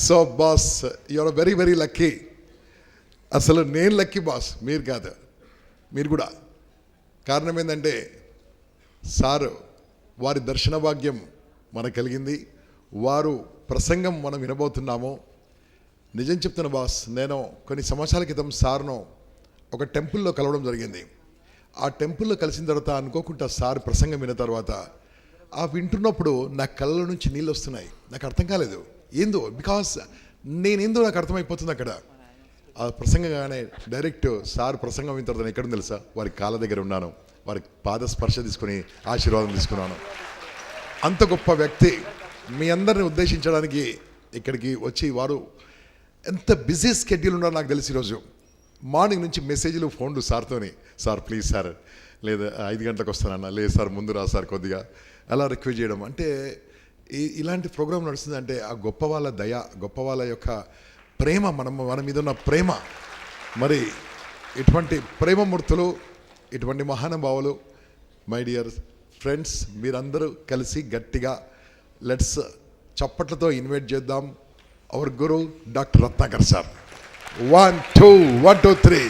So boss, you are very very lucky. అసలు నేను lucky boss, మీరు కాదు. మీరు కూడా. కారణం ఏంటంటే సారు వారి దర్శన భాగ్యం మనకు కలిగింది, వారు ప్రసంగం మనం వినబోతున్నాము. నిజం చెప్తున్న బాస్, నేను కొన్ని సంవత్సరాల క్రితం సార్ను ఒక టెంపుల్లో కలవడం జరిగింది. ఆ టెంపుల్లో కలిసిన తర్వాత అనుకోకుండా సార్ ప్రసంగం విన్న తర్వాత ఆ వింటున్నప్పుడు నా కళ్ళ నుంచి నీళ్ళు వస్తున్నాయి. నాకు అర్థం కాలేదు ఏందో, బికాస్ నేనేందో నాకు అర్థమైపోతుంది అక్కడ. ఆ ప్రసంగంగానే డైరెక్ట్ సార్ ప్రసంగం విన్న తర్వాత ఎక్కడ తెలుసా, వారి కాళ్ళ దగ్గర ఉన్నాను, వారి పాద స్పర్శ తీసుకుని ఆశీర్వాదం తీసుకున్నాను. అంత గొప్ప వ్యక్తి మీ అందరిని ఉద్దేశించడానికి ఇక్కడికి వచ్చి, వారు ఎంత బిజీ స్కెడ్యూల్ ఉన్నారో నాకు తెలిసి ఈరోజు మార్నింగ్ నుంచి మెసేజ్లు, ఫోన్లు సార్తోని, సార్ ప్లీజ్ సార్, లేదా 5 గంటలకు వస్తానన్నా, లేదు సార్ ముందు రా సార్ కొద్దిగా, అలా రిక్వెస్ట్ చేయడం. అంటే ఇలాంటి ప్రోగ్రాం నడుస్తుందంటే ఆ గొప్ప వాళ్ళ దయ, గొప్ప వాళ్ళ యొక్క ప్రేమ, మన మీద ఉన్న ప్రేమ. మరి ఇటువంటి ప్రేమమూర్తులు, ఇటువంటి మహానుభావులు, మై డియర్ ఫ్రెండ్స్, మీరందరూ కలిసి గట్టిగా లెట్స్ చప్పట్లతో ఇన్వైట్ చేద్దాం అవర్ గురు డాక్టర్ రత్నాకర్ సార్. 1 2 1 2 3.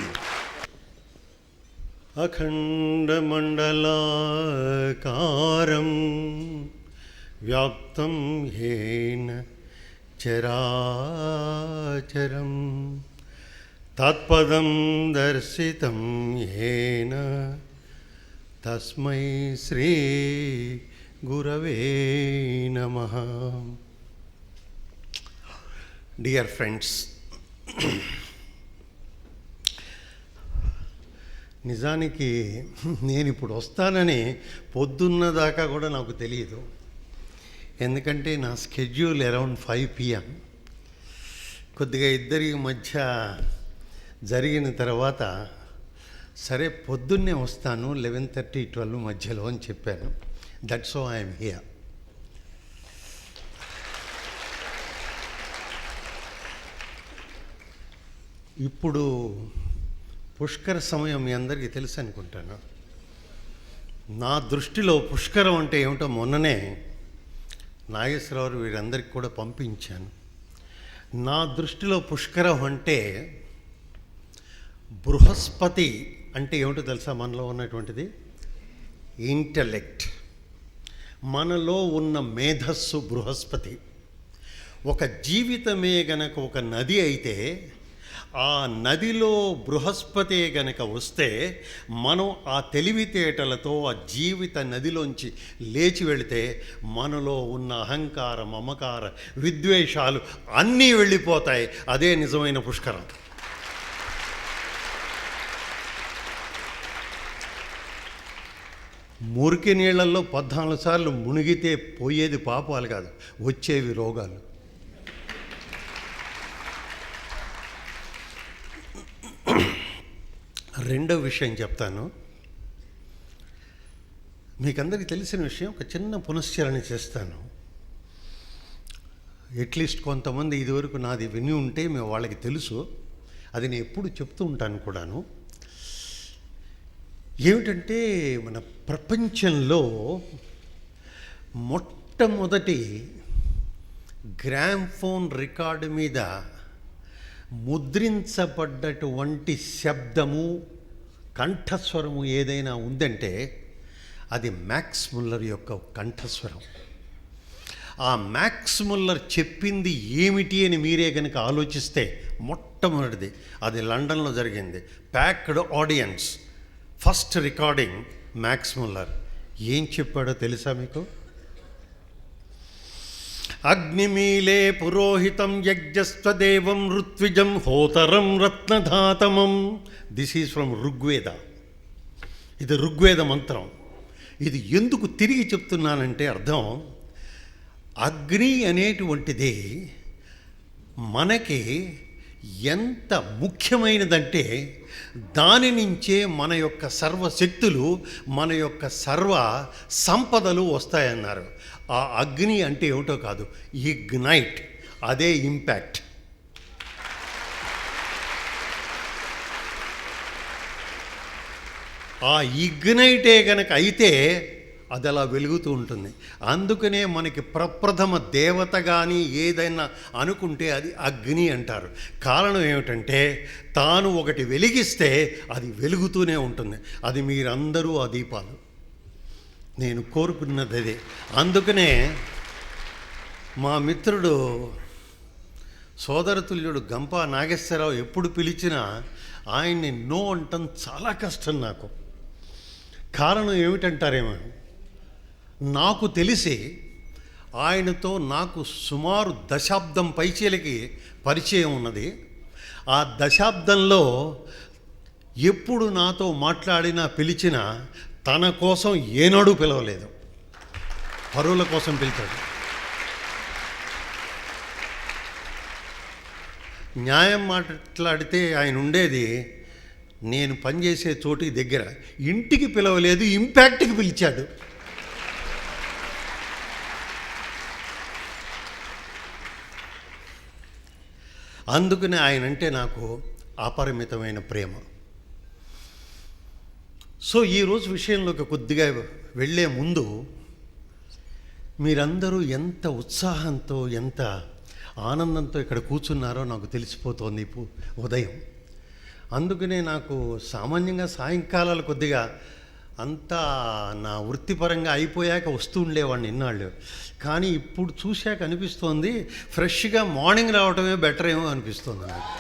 అఖండమండలాకారం వ్యాప్తం యేన చరాచరం తత్పదం దర్శితం యేన తస్మై శ్రీ గురవే నమః. డియర్ ఫ్రెండ్స్, నిజానికి నేను ఇప్పుడు వస్తానని పొద్దున్న దాకా కూడా నాకు తెలియదు. ఎందుకంటే నా స్కెడ్యూల్ అరౌండ్ 5 PM. కొద్దిగా ఇద్దరి మధ్య జరిగిన తర్వాత సరే పొద్దున్నే వస్తాను 11:30 12 మధ్యలో అని చెప్పాను. That's so I'm here. ఇప్పుడు పుష్కర సమయం మీ అందరికీ తెలుసు అనుకుంటాను. నా దృష్టిలో పుష్కరం అంటే ఏమిటో మొన్ననే నాగేశ్వరరావు వీరందరికీ కూడా పంపించాను. నా దృష్టిలో పుష్కరం అంటే బృహస్పతి అంటే ఏమిటో తెలుసా? మనలో ఉన్నటువంటిది ఇంటలెక్ట్, మనలో ఉన్న మేధస్సు బృహస్పతి. ఒక జీవితమే గనక ఒక నది అయితే ఆ నదిలో బృహస్పతి గనక వస్తే మనం ఆ తెలివితేటలతో ఆ జీవిత నదిలోంచి లేచి వెళితే మనలో ఉన్న అహంకార, మమకార, విద్వేషాలు అన్నీ వెళ్ళిపోతాయి. అదే నిజమైన పుష్కరం. మురికి నీళ్ళల్లో 14 సార్లు మునిగితే పోయేది పాపాలు కాదు, వచ్చేవి రోగాలు. రెండో విషయం చెప్తాను. మీకందరికీ తెలిసిన విషయం, ఒక చిన్న పునశ్చరణ చేస్తాను. అట్లీస్ట్ కొంతమంది ఇదివరకు నాది విని ఉంటే మేము వాళ్ళకి తెలుసు, అది నేను ఎప్పుడు చెప్తూ ఉంటాను కూడాను. ఏమిటంటే మన ప్రపంచంలో మొట్టమొదటి గ్రామ్ఫోన్ రికార్డు మీద ముద్రించబడ్డటువంటి శబ్దము, కంఠస్వరము ఏదైనా ఉందంటే అది మ్యాక్స్ ముల్లర్ యొక్క కంఠస్వరం. ఆ మ్యాక్స్ ముల్లర్ చెప్పింది ఏమిటి అని మీరే కనుక ఆలోచిస్తే మొట్టమొదటిది అది లండన్లో జరిగింది. Packed audience, first recording Max Muller. ఏం చెప్పాడో తెలుసా మీకు? అగ్నిమీలే పురోహితం యజ్ఞస్వదేవం ఋత్విజం హోతరం రత్నధాతమం. This is from Rigveda. ఇది ఋగ్వేద మంత్రం. ఇది ఎందుకు తిరిగి చెప్తున్నానంటే అర్థం, అగ్ని అనేటువంటిది మనకి ఎంత ముఖ్యమైనదంటే దాని నుంచే మన యొక్క సర్వశక్తులు, మన యొక్క సర్వ సంపదలు వస్తాయన్నారు. ఆ అగ్ని అంటే ఏమిటో కాదు, ఇగ్నైట్, అదే ఇంపాక్ట్. ఆ ఇగ్నైటే గనక అయితే అది అలా వెలుగుతూ ఉంటుంది. అందుకనే మనకి ప్రప్రథమ దేవత కానీ ఏదైనా అనుకుంటే అది అగ్ని అంటారు. కారణం ఏమిటంటే తాను ఒకటి వెలిగిస్తే అది వెలుగుతూనే ఉంటుంది. అది మీరందరూ ఆ దీపాలు. నేను కోరుకున్నది అదే. అందుకనే మా మిత్రుడు సోదరతుల్యుడు గంపా నాగేశ్వరరావు ఎప్పుడు పిలిచినా ఆయన్ని నో అంటం చాలా కష్టం నాకు. కారణం ఏమిటంటారేమో, నాకు తెలిసి ఆయనతో నాకు సుమారు దశాబ్దం పైచీలకి పరిచయం ఉన్నది. ఆ దశాబ్దంలో ఎప్పుడు నాతో మాట్లాడినా పిలిచినా తన కోసం ఏనాడు పిలవలేదు, పరువుల కోసం పిలిచాడు. న్యాయం మాట్లాడితే ఆయన ఉండేది నేను పనిచేసే చోటు దగ్గర. ఇంటికి పిలవలేదు, ఇంపాక్ట్కి పిలిచాడు. అందుకనే ఆయన అంటే నాకు అపరిమితమైన ప్రేమ. సో ఈరోజు విషయంలోకి కొద్దిగా వెళ్ళే ముందు మీరందరూ ఎంత ఉత్సాహంతో ఎంత ఆనందంతో ఇక్కడ కూర్చున్నారో నాకు తెలిసిపోతోంది ఉదయం. అందుకనే నాకు సామాన్యంగా సాయంకాలాలు కొద్దిగా అంతా నా వృత్తిపరంగా అయిపోయాక వస్తూ ఉండేవాడిని ఇన్నాళ్ళు. కానీ ఇప్పుడు చూశాక అనిపిస్తోంది ఫ్రెష్గా మార్నింగ్ రావటమే బెటర్ ఏమో అనిపిస్తుంది నాకు.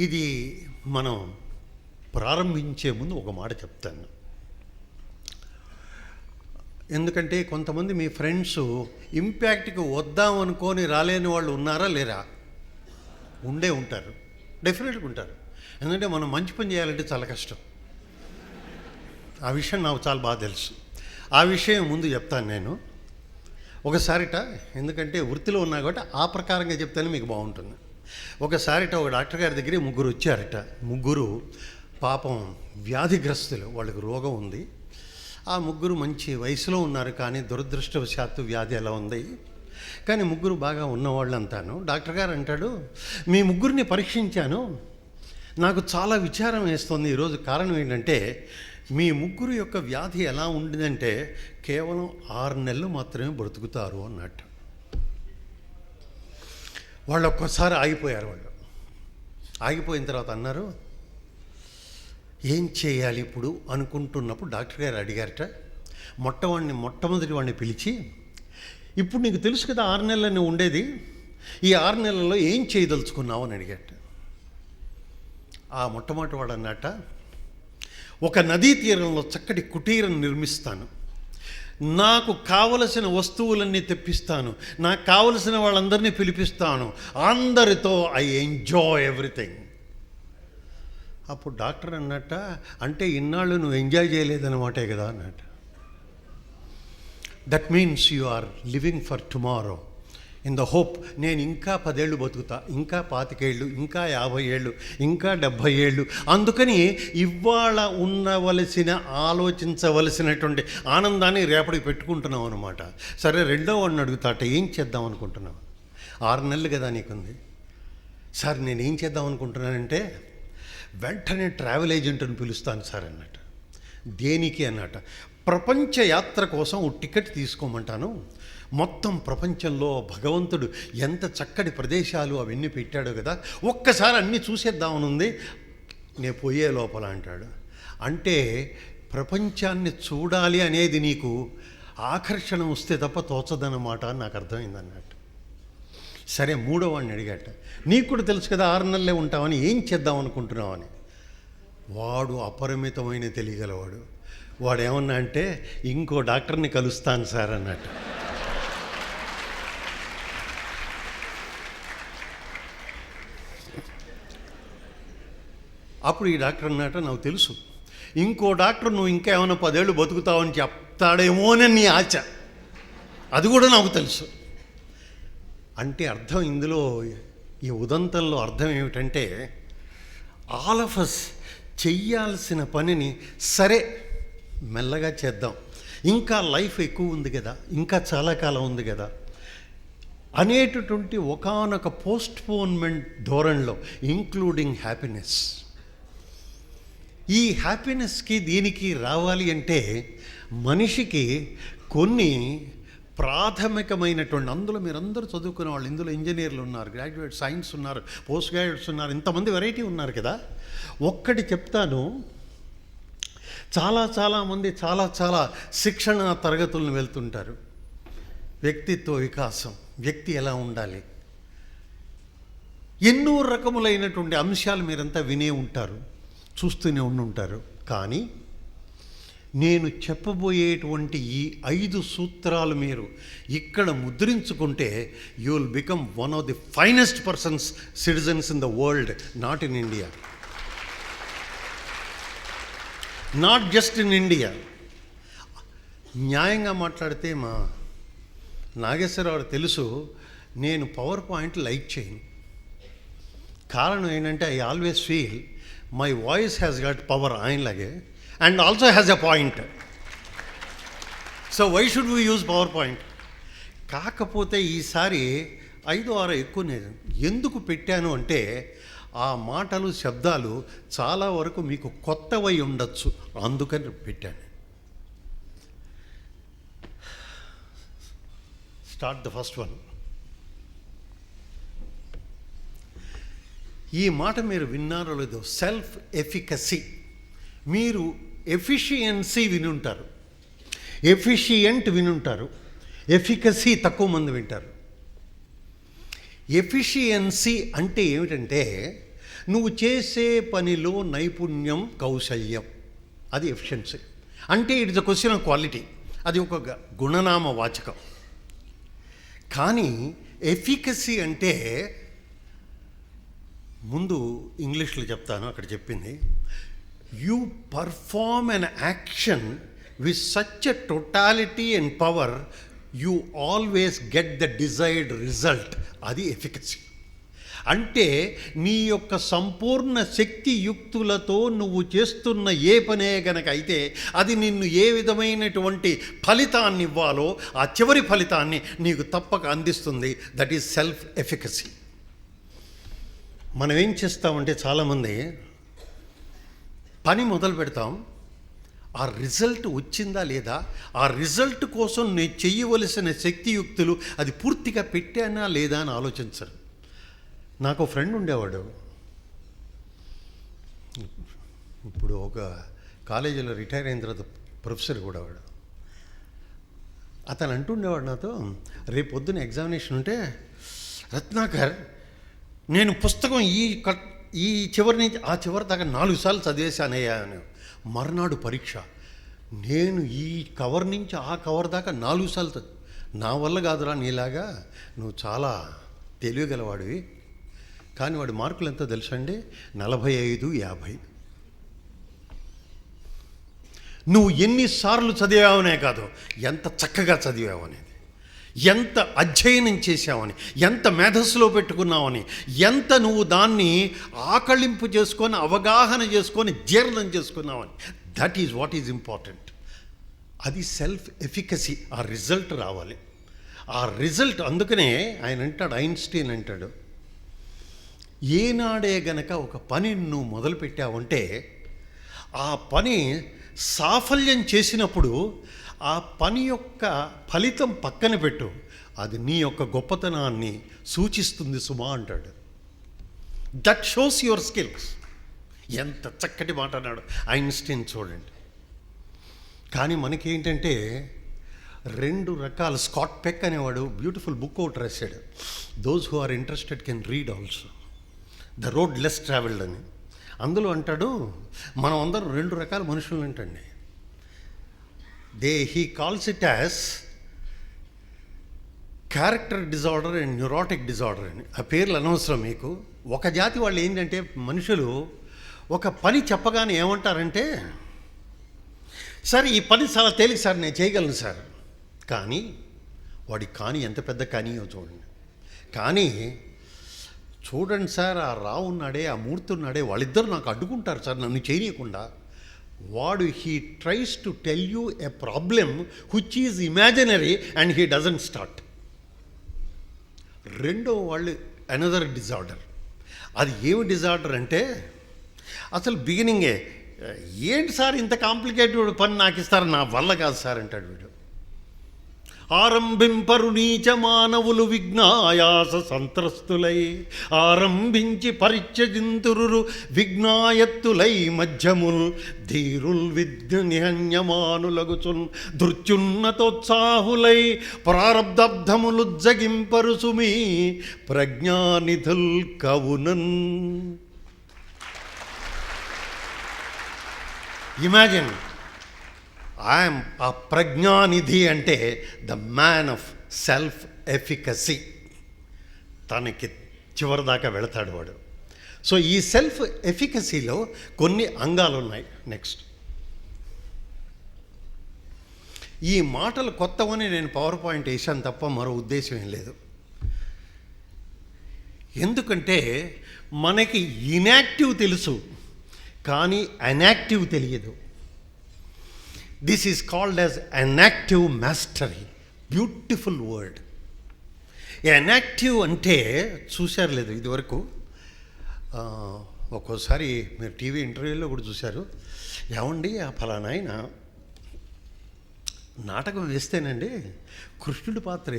ఇది మనం ప్రారంభించే ముందు ఒక మాట చెప్తాను. ఎందుకంటే కొంతమంది మీ ఫ్రెండ్స్ ఇంపాక్ట్కి వద్దాం అనుకొని రాలేని వాళ్ళు ఉన్నారా లేరా? ఉండే ఉంటారు, డెఫినెట్గా ఉంటారు. ఎందుకంటే మనం మంచి పని చేయాలంటే చాలా కష్టం. ఆ విషయం నాకు చాలా బాగా తెలుసు. ఆ విషయం ముందు చెప్తాను నేను ఒకసారిట. ఎందుకంటే వృత్తిలో ఉన్నా కాబట్టి ఆ ప్రకారంగా చెప్తానే మీకు బాగుంటుంది. ఒకసారిట ఒక డాక్టర్ గారి దగ్గర ముగ్గురు వచ్చారట. ముగ్గురు పాపం వ్యాధిగ్రస్తులు, వాళ్ళకి రోగం ఉంది. ఆ ముగ్గురు మంచి వయసులో ఉన్నారు, కానీ దురదృష్టవశాత్తు వ్యాధి ఎలా ఉంది. కానీ ముగ్గురు బాగా ఉన్నవాళ్ళు అంతాను. డాక్టర్ గారు అంటాడు, మీ ముగ్గురిని పరీక్షించాను, నాకు చాలా విచారం వేస్తుంది ఈరోజు. కారణం ఏంటంటే మీ ముగ్గురు యొక్క వ్యాధి ఎలా ఉండిందంటే కేవలం 6 నెలలు మాత్రమే బ్రతుకుతారు అన్నట్టు. వాళ్ళు ఒక్కసారి ఆగిపోయారు. వాళ్ళు ఆగిపోయిన తర్వాత అన్నారు, ఏం చేయాలి ఇప్పుడు అనుకుంటున్నప్పుడు డాక్టర్ గారు అడిగారట. మొట్టమొదటి వాడిని పిలిచి, ఇప్పుడు నీకు తెలుసు కదా 6 నెలలు నువ్వు ఉండేది, ఈ 6 నెలల్లో ఏం చేయదలుచుకున్నావు అని అడిగాట. ఆ మొట్టమొదటి వాడు అన్నట, ఒక నదీ తీరంలో చక్కటి కుటీరం నిర్మిస్తాను, నాకు కావలసిన వస్తువులన్నీ తెప్పిస్తాను, నాకు కావలసిన వాళ్ళందరినీ పిలిపిస్తాను, అందరితో ఐ ఎంజాయ్ ఎవ్రీథింగ్. అప్పుడు డాక్టర్ అన్నట్ట, అంటే ఇన్నాళ్ళు నువ్వు ఎంజాయ్ చేయలేదన్నమాటే కదా అన్నట్ట. That means you are living for tomorrow in the hope నేను ఇంకా 10 ఏళ్ళు బతుకుతా, ఇంకా 25 ఏళ్ళు, ఇంకా 50 ఏళ్ళు, ఇంకా 70 ఏళ్ళు. అందుకని ఇవాళ ఆలోచించవలసినటువంటి ఆనందాన్ని రేపటికి పెట్టుకుంటున్నావు అనమాట. సరే, రెండో వాడిని అడుగుతాట, ఏం చేద్దాం అనుకుంటున్నావు? 6 నెలలు కదా నీకుంది. సార్ నేను ఏం చేద్దాం అనుకుంటున్నానంటే వెంటనే ట్రావెల్ ఏజెంట్ని పిలుస్తాను సార్ అన్నట్టు. దేనికి అన్నట్ట, ప్రపంచ యాత్ర కోసం ఓ టికెట్ తీసుకోమంటాను. మొత్తం ప్రపంచంలో భగవంతుడు ఎంత చక్కటి ప్రదేశాలు అవన్నీ పెట్టాడో కదా, ఒక్కసారి అన్నీ చూసేద్దామని ఉంది, నేను పోయే లోపల అంటాడు. అంటే ప్రపంచాన్ని చూడాలి అనేది నీకు ఆకర్షణ వస్తే తప్ప తోచదన్నమాట అని నాకు అర్థమైంది అన్నట్టు. సరే, మూడో వాడిని అడిగాట, నీకు కూడా తెలుసు కదా 6 నెలలే ఉంటామని, ఏం చేద్దాం అనుకుంటున్నావు అని. వాడు అపరిమితమైన తెలియగలవాడు. వాడు ఏమన్నా అంటే, ఇంకో డాక్టర్ని కలుస్తాను సార్ అన్నట్టు. అప్పుడు ఈ డాక్టర్ అన్నట్టు, నాకు తెలుసు ఇంకో డాక్టర్ నువ్వు ఇంకా ఏమైనా 10 ఏళ్ళు బతుకుతావని చెప్తాడేమోనని నీ ఆశ, అది కూడా నాకు తెలుసు. అంటే అర్థం ఇందులో, ఈ ఉదంతంలో అర్థం ఏమిటంటే, ఆల్ ఆఫ్ అస్ చెయ్యాల్సిన పనిని సరే మెల్లగా చేద్దాం, ఇంకా లైఫ్ ఎక్కువ ఉంది కదా, ఇంకా చాలా కాలం ఉంది కదా, అనేటటువంటి ఒకానొక పోస్ట్పోన్మెంట్ ధోరణిలో, ఇంక్లూడింగ్ హ్యాపీనెస్. ఈ హ్యాపీనెస్కి దీనికి రావాలి అంటే మనిషికి కొన్ని ప్రాథమికమైనటువంటి, అందులో మీరందరూ చదువుకునే వాళ్ళు, ఇందులో ఇంజనీర్లు ఉన్నారు, గ్రాడ్యుయేట్ సైన్స్ ఉన్నారు, పోస్ట్ గ్రాడ్యుయేట్స్ ఉన్నారు, ఇంతమంది వెరైటీ ఉన్నారు కదా. ఒక్కటి చెప్తాను, చాలామంది చాలా శిక్షణ తరగతులను వెళ్తుంటారు. వ్యక్తిత్వ వికాసం, వ్యక్తి ఎలా ఉండాలి, ఎన్నో రకములైనటువంటి అంశాలు మీరంతా వినే ఉంటారు, చూస్తూనే ఉండుంటారు. కానీ నేను చెప్పబోయేటువంటి ఈ 5 సూత్రాలు మీరు ఇక్కడ ముద్రించుకుంటే you will become one of the finest persons citizens in the world, not in India, not just in India. న్యాయంగా మాట్లాడితే మా నాగేశ్వరరావు తెలుసు, నేను పవర్ పాయింట్ లైక్ చేయను. కారణం ఏంటంటే I always feel my voice has got power ఆయనలాగే, and also has a point. So why should we use PowerPoint? కాకపోతే ఈసారి 5-6 ఎక్కువ నేను ఎందుకు పెట్టాను అంటే, ఆ మాటలు శబ్దాలు చాలా వరకు మీకు కొత్తవై ఉండొచ్చు, అందుకని పెట్టాను. Start the first one. ఈ మాట మీరు విన్నారో లేదో, సెల్ఫ్ ఎఫికసీ. మీరు ఎఫిషియన్సీ వినుంటారు, ఎఫిషియంట్ వినుంటారు, ఎఫికసీ తక్కువ మంది వింటారు. ఎఫిషియన్సీ అంటే ఏమిటంటే నువ్వు చేసే పనిలో నైపుణ్యం, కౌశల్యం, అది ఎఫిషియన్సీ. అంటే it is a question of quality, అది ఒక గుణనామ వాచకం. కానీ ఎఫికసీ అంటే, ముందు ఇంగ్లీష్లో చెప్తాను, అక్కడ చెప్పింది, you perform an action with such a totality and power, you always get the desired result. అది ఎఫికసీ. అంటే నీ యొక్క సంపూర్ణ శక్తి యుక్తులతో నువ్వు చేస్తున్న ఏ పనే గనక అయితే అది నిన్ను ఏ విధమైనటువంటి ఫలితాన్ని ఇవ్వాలో ఆ చివరి ఫలితాన్ని నీకు తప్పక అందిస్తుంది. That is self efficacy. మనం ఏం చేస్తామంటే చాలామంది పని మొదలు పెడతాం, ఆ రిజల్ట్ వచ్చిందా లేదా, ఆ రిజల్ట్ కోసం నేను చెయ్యవలసిన శక్తియుక్తులు అది పూర్తిగా పెట్టానా లేదా అని ఆలోచించరు. నాకు ఫ్రెండ్ ఉండేవాడు, ఇప్పుడు ఒక కాలేజీలో రిటైర్ అయిన తర్వాత ప్రొఫెసర్ కూడా వాడు. అతను అంటుండేవాడు నాతో, రేపు పొద్దున ఎగ్జామినేషన్ ఉంటే, రత్నాకర్ నేను పుస్తకం ఈ చివరి నుంచి ఆ చివరి దాకా 4 సార్లు చదివేశానయ్యా అని. మర్నాడు పరీక్ష, నేను ఈ కవర్ నుంచి ఆ కవర్ దాకా 4 సార్లు నా వల్ల కాదురా, నీలాగా నువ్వు చాలా తెలియగలవాడివి. కానీ వాడి మార్కులు ఎంతో తెలుసండి, 45-50. నువ్వు ఎన్నిసార్లు చదివావనే కాదు, ఎంత చక్కగా చదివావు అనేది, ఎంత అధ్యయనం చేశావని, ఎంత మేధస్సులో పెట్టుకున్నావని, ఎంత నువ్వు దాన్ని ఆకళింపు చేసుకొని, అవగాహన చేసుకొని, జీర్ణం చేసుకున్నావని. That is what is important. అది సెల్ఫ్ ఎఫికసీ. ఆ రిజల్ట్ రావాలి. ఆ రిజల్ట్, అందుకనే ఆయన అంటాడు, ఐన్స్టీన్ అంటాడు, ఏనాడే గనక ఒక పని నువ్వు మొదలుపెట్టావంటే ఆ పని సాఫల్యం చేసినప్పుడు ఆ పని యొక్క ఫలితం పక్కన పెట్టు, అది నీ యొక్క గొప్పతనాన్ని సూచిస్తుంది సుమా అంటాడు. That shows your skills. ఎంత చక్కటి మాట అన్నాడు ఐన్స్టీన్, చూడండి. కానీ మనకేంటంటే 2 రకాల, స్కాట్ పెక్ అనేవాడు బ్యూటిఫుల్ బుక్ ఒకటి రాశాడు, those who are interested can read also, the road less travelled అని. అందులో అంటాడు, మనం అందరం 2 రకాల మనుషులు అంటండి. he calls it as character disorder and neurotic disorder అని. ఆ పేర్లు అనవసరం మీకు. ఒక జాతి వాళ్ళు ఏంటంటే, మనుషులు ఒక పని చెప్పగానే ఏమంటారంటే, సార్ ఈ పని చాలా తేలిక సార్, నేను చేయగలను సార్. కానీ వాడికి కానీ ఎంత పెద్ద కానీయో చూడండి. కానీ చూడండి సార్, ఆ రావు ఉన్నాడే, ఆ మూర్తి ఉన్నాడే, వాళ్ళిద్దరు నాకు అడ్డుకుంటారు సార్ నన్ను చేయనీయకుండా. వాడు he tries to tell you a problem which is imaginary and he doesn't start. రెండో వాళ్ళు అనదర్ డిజార్డర్. అది ఏమి డిజార్డర్ అంటే అసలు బిగినింగే ఏంటి సార్ ఇంత కాంప్లికేటెడ్ పని నాకు ఇస్తారు, నా వల్ల కాదు సార్ అంటాడు వీడు. ఆరంభింపరు నీచ మానవులు విఘ్నాయాస సంత్రస్తులై, ఆరంభించి పరిత్యజింతురు విఘ్నాయత్తులై మధ్యముల్ ధీరుల్ విద్య నిహన్యమానులగుచున్ ధృత్యున్నతోత్సాహులై ప్రారబ్ధములు జగింపరు సుమీ ప్రజ్ఞానిధుల్ కవునన్. ఇమాజిన్, ఐఎమ్ ఆ ప్రజ్ఞానిధి అంటే the man of self efficacy. తనకి చివరిదాకా వెళతాడు వాడు. సో ఈ సెల్ఫ్ ఎఫికసీలో కొన్ని అంగాలు ఉన్నాయి. నెక్స్ట్, ఈ మాటలు కొత్తవని నేను పవర్ పాయింట్ వేసాను తప్ప మరో ఉద్దేశం ఏం లేదు. ఎందుకంటే మనకి ఇన్యాక్టివ్ తెలుసు, కానీ అన్యాక్టివ్ తెలియదు. This is called as an active mastery. Beautiful word. An active అంటే చూశారు లేదు ఇదివరకు, ఒక్కోసారి మీరు టీవీ ఇంటర్వ్యూలో కూడా చూశారు, ఏమండి ఆ ఫలానా ఆయన నాటకం వేస్తేనండి కృష్ణుడి పాత్ర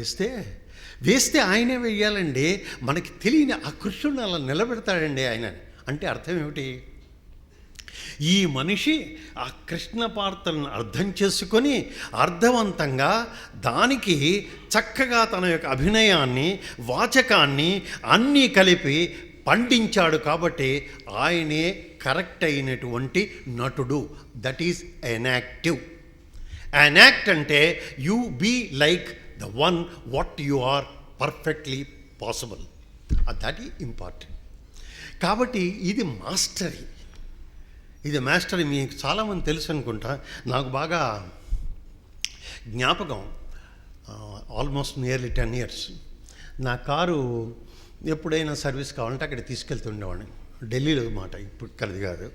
వేస్తే ఆయనే వెయ్యాలండి, మనకి తెలియని ఆ కృష్ణుడిని అలా నిలబెడతాడండి ఆయన. అంటే అర్థం ఏమిటి? ఈ మనిషి ఆ కృష్ణ పాత్రను అర్థం చేసుకొని అర్థవంతంగా దానికి చక్కగా తన యొక్క అభినయాన్ని, వాచకాన్ని అన్నీ కలిపి పండించాడు. కాబట్టి ఆయనే కరెక్ట్ అయినటువంటి నటుడు. That is enactive. ఎనాక్ట్ అంటే you be like the one what you are perfectly possible. That is important. కాబట్టి ఇది మాస్టరీ. ఇది మాస్టరీ మీకు చాలామంది తెలుసు అనుకుంటా. నాకు బాగా జ్ఞాపకం, ఆల్మోస్ట్ నియర్లీ 10 years. నా కారు ఎప్పుడైనా సర్వీస్ కావాలంటే అక్కడ తీసుకెళ్తుండేవాడిని. ఢిల్లీలో మాట, ఇప్పుడు ఇక్కడిది కాదు.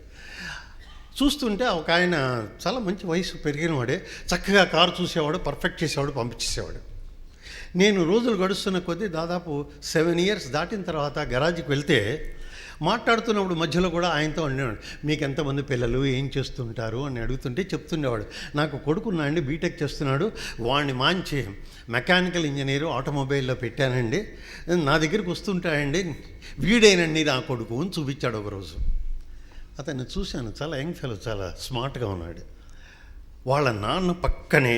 చూస్తుంటే ఒక ఆయన చాలా మంచి వయసు పెరిగిన వాడే, చక్కగా కారు చూసేవాడు, పర్ఫెక్ట్ చేసేవాడు, పంపించేసేవాడు. నేను రోజులు గడుస్తున్న కొద్దీ దాదాపు 7 years దాటిన తర్వాత గరాజ్కి వెళ్తే మాట్లాడుతున్నప్పుడు మధ్యలో కూడా ఆయనతో ఉండేవాడు, మీకు ఎంతమంది పిల్లలు, ఏం చేస్తుంటారు అని అడుగుతుంటే చెప్తుండేవాడు, నాకు కొడుకున్నాయండి, బీటెక్ చేస్తున్నాడు, వాడిని మంచి మెకానికల్ ఇంజనీరు ఆటోమొబైల్లో పెట్టానండి, నా దగ్గరికి వస్తుంటాయండి, వీడేనండి నా కొడుకు అని చూపించాడు ఒకరోజు. అతన్ని చూశాను, చాలా యంగ్ ఫెలో, చాలా స్మార్ట్గా ఉన్నాడు. వాళ్ళ నాన్న పక్కనే,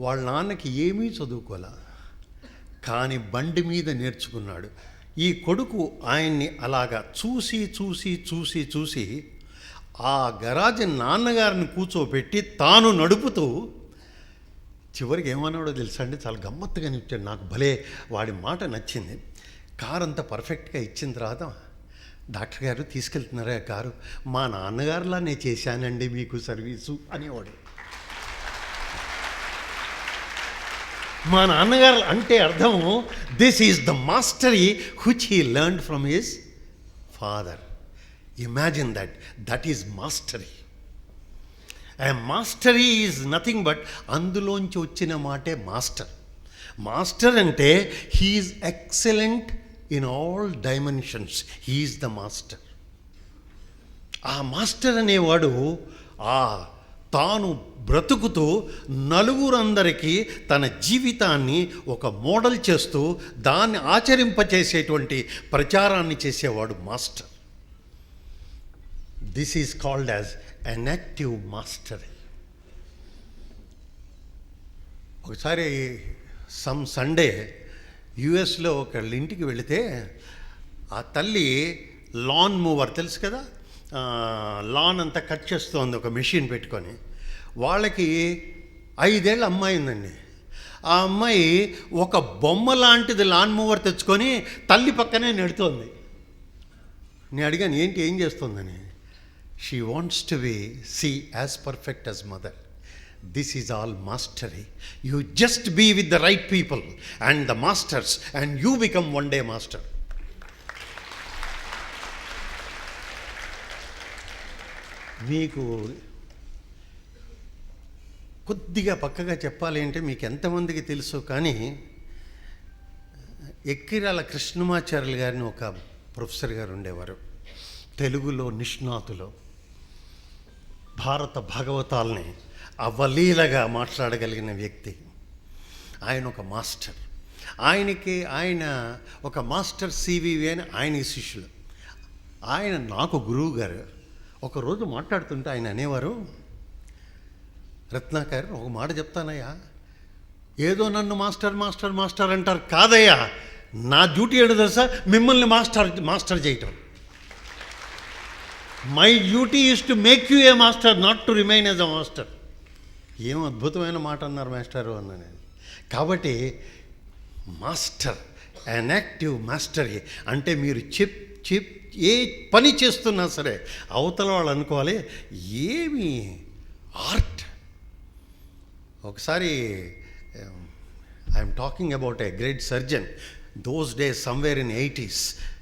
వాళ్ళ నాన్నకి ఏమీ చదువుకోలే, కానీ బండి మీద నేర్చుకున్నాడు. ఈ కొడుకు ఆయన్ని అలాగా చూసి చూసి చూసి చూసి ఆ గరాజ్ నాన్నగారిని కూర్చోబెట్టి తాను నడుపుతూ చివరికి ఏమన్నాడో తెలుసా అండి, చాలా గమ్మత్తుగా ఇచ్చాడు. నాకు భలే వాడి మాట నచ్చింది. కారు అంతా పర్ఫెక్ట్గా ఇచ్చిన తర్వాత, డాక్టర్ గారు తీసుకెళ్తున్నారా కారు, మా నాన్నగారులా నేను చేశానండి మీకు సర్వీసు అనేవాడు. మా నాన్నగారు అంటే అర్థము, this is the mastery which he learned from his father. Imagine that is mastery. A mastery is nothing but అందులోంచి వచ్చిన మాటే మాస్టర్. మాస్టర్ అంటే he is excellent in all dimensions. He is the master. ఆ master అనేవాడు తాను బ్రతుకుతూ నలుగురందరికీ తన జీవితాన్ని ఒక మోడల్ చేస్తూ దాన్ని ఆచరింపచేసేటువంటి ప్రచారాన్ని చేసేవాడు master. This is called as an active mastery. ఒకసారి సమ్ సండే యుఎస్లో ఒకళ్ళ ఇంటికి వెళితే ఆ తల్లి లాన్ మూవర్ తెలుసు కదా, లాన్ అంతా కట్ చేస్తోంది ఒక మెషిన్ పెట్టుకొని. వాళ్ళకి 5 ఏళ్ళ అమ్మాయి ఉందండి. ఆ అమ్మాయి ఒక బొమ్మ లాంటిది లాన్ మూవర్ తెచ్చుకొని తల్లి పక్కనే నెడుతోంది. నేను అడిగాను, ఏంటి, ఏం చేస్తుందని. She wants to see as perfect as mother. This is all mastery. You just be with the right people and the masters and you become one day master. మీకు కొద్దిగా పక్కగా చెప్పాలి అంటే మీకు ఎంతమందికి తెలుసు, కానీ ఎక్కిరాల కృష్ణమాచార్యులు గారిని ఒక ప్రొఫెసర్ గారు ఉండేవారు, తెలుగులో నిష్ణాతులు, భారత భాగవతాల్ని అవలీలగా మాట్లాడగలిగిన వ్యక్తి. ఆయన ఒక మాస్టర్. ఆయన ఒక మాస్టర్ సివివి అని ఆయన శిష్యులు. ఆయన నాకు గురువు గారు. ఒకరోజు మాట్లాడుతుంటే ఆయన అనేవారు, రత్నాకర్ ఒక మాట చెప్తానయ్యా, ఏదో నన్ను మాస్టర్ మాస్టర్ మాస్టర్ అంటారు కాదయ్యా, నా డ్యూటీ ఏంటో తెలుసా, మిమ్మల్ని మాస్టర్ చేయటం. My duty is to make you A master, not to remain as a master. ఏం అద్భుతమైన మాట అన్నారు మాస్టరు అన్నా నేను. కాబట్టి మాస్టర్, అన్ యాక్టివ్ మాస్టరీ అంటే మీరు ఏ పని చేస్తున్నా సరే అవతల వాళ్ళు అనుకోవాలి ఏమి ఆర్ట్. ఒకసారి I'm talking about a great surgeon. Those days somewhere in 80s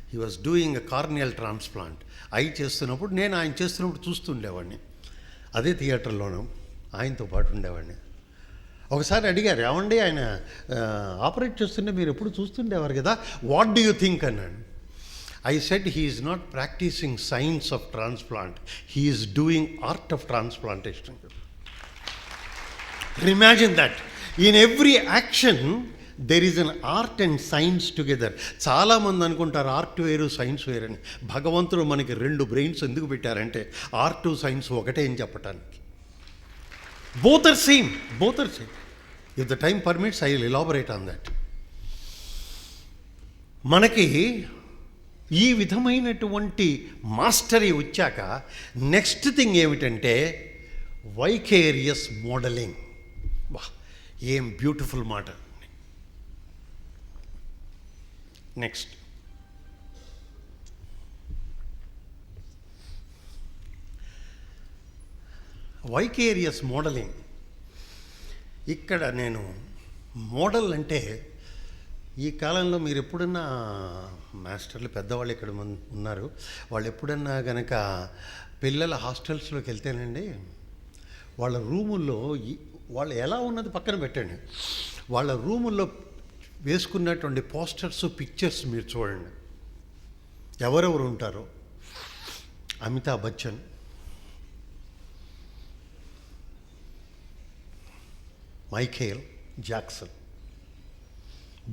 he was doing a corneal transplant. అయి చేస్తున్నప్పుడు నేను ఆయన చేస్తున్నప్పుడు చూస్తుండేవాడిని, అదే థియేటర్లోనూ ఆయనతో పాటు ఉండేవాడిని. ఒకసారి అడిగారు, ఏమండి ఆయన ఆపరేట్ చేస్తుంటే మీరు ఎప్పుడు చూస్తుండేవారు కదా, వాట్ డూ యూ థింక్ అన్నాడు. I said he is not practicing science of transplant, he is doing art of transplantation. Imagine that. In every action there is an art and science together. చాలామంది అనుకుంటారు art వేరు science వేరు అని. భగవంతుడు మనకి 2 brains ఎందుకు పెట్టారంటే ఆర్ట్ సైన్స్ ఒకటే అని చెప్పటానికి. Both are same. If the time permits, I will elaborate on that. మనకి ఈ విధమైనటువంటి మాస్టరీ వచ్చాక నెక్స్ట్ థింగ్ ఏమిటంటే వైకేరియస్ మోడలింగ్. వా, ఏం బ్యూటిఫుల్ మాట. Next vicarious modelling. ఇక్కడ నేను మోడల్ అంటే ఈ కాలంలో మీరు ఎప్పుడన్నా మాస్టర్లు పెద్దవాళ్ళు ఇక్కడ ఉన్నారు, వాళ్ళు ఎప్పుడన్నా కనుక పిల్లల హాస్టల్స్లోకి వెళ్తేనండి వాళ్ళ రూముల్లో వాళ్ళు ఎలా ఉన్నది పక్కన పెట్టండి, వాళ్ళ రూముల్లో వేసుకున్నటువంటి పోస్టర్స్ పిక్చర్స్ మీరు చూడండి. ఎవరెవరు ఉంటారో, Amitabh Bachchan, Michael Jackson,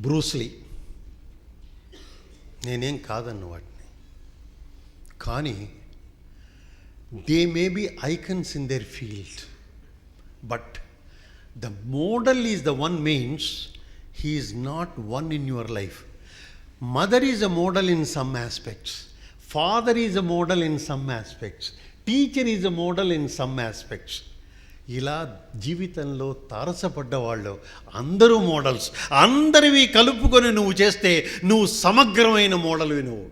Bruce Lee. నేనేం కాదన్న వాటిని, కానీ they may be icons in their field, but the model is the one means he is not one in your life. Mother is a model in some aspects, father is a model in some aspects, teacher is a model in some aspects. ఇలా జీవితంలో తారసపడ్డ వాళ్ళు అందరూ models. అందరివి కలుపుకొని నువ్వు చేస్తే నువ్వు సమగ్రమైన మోడల్వి నువ్వు.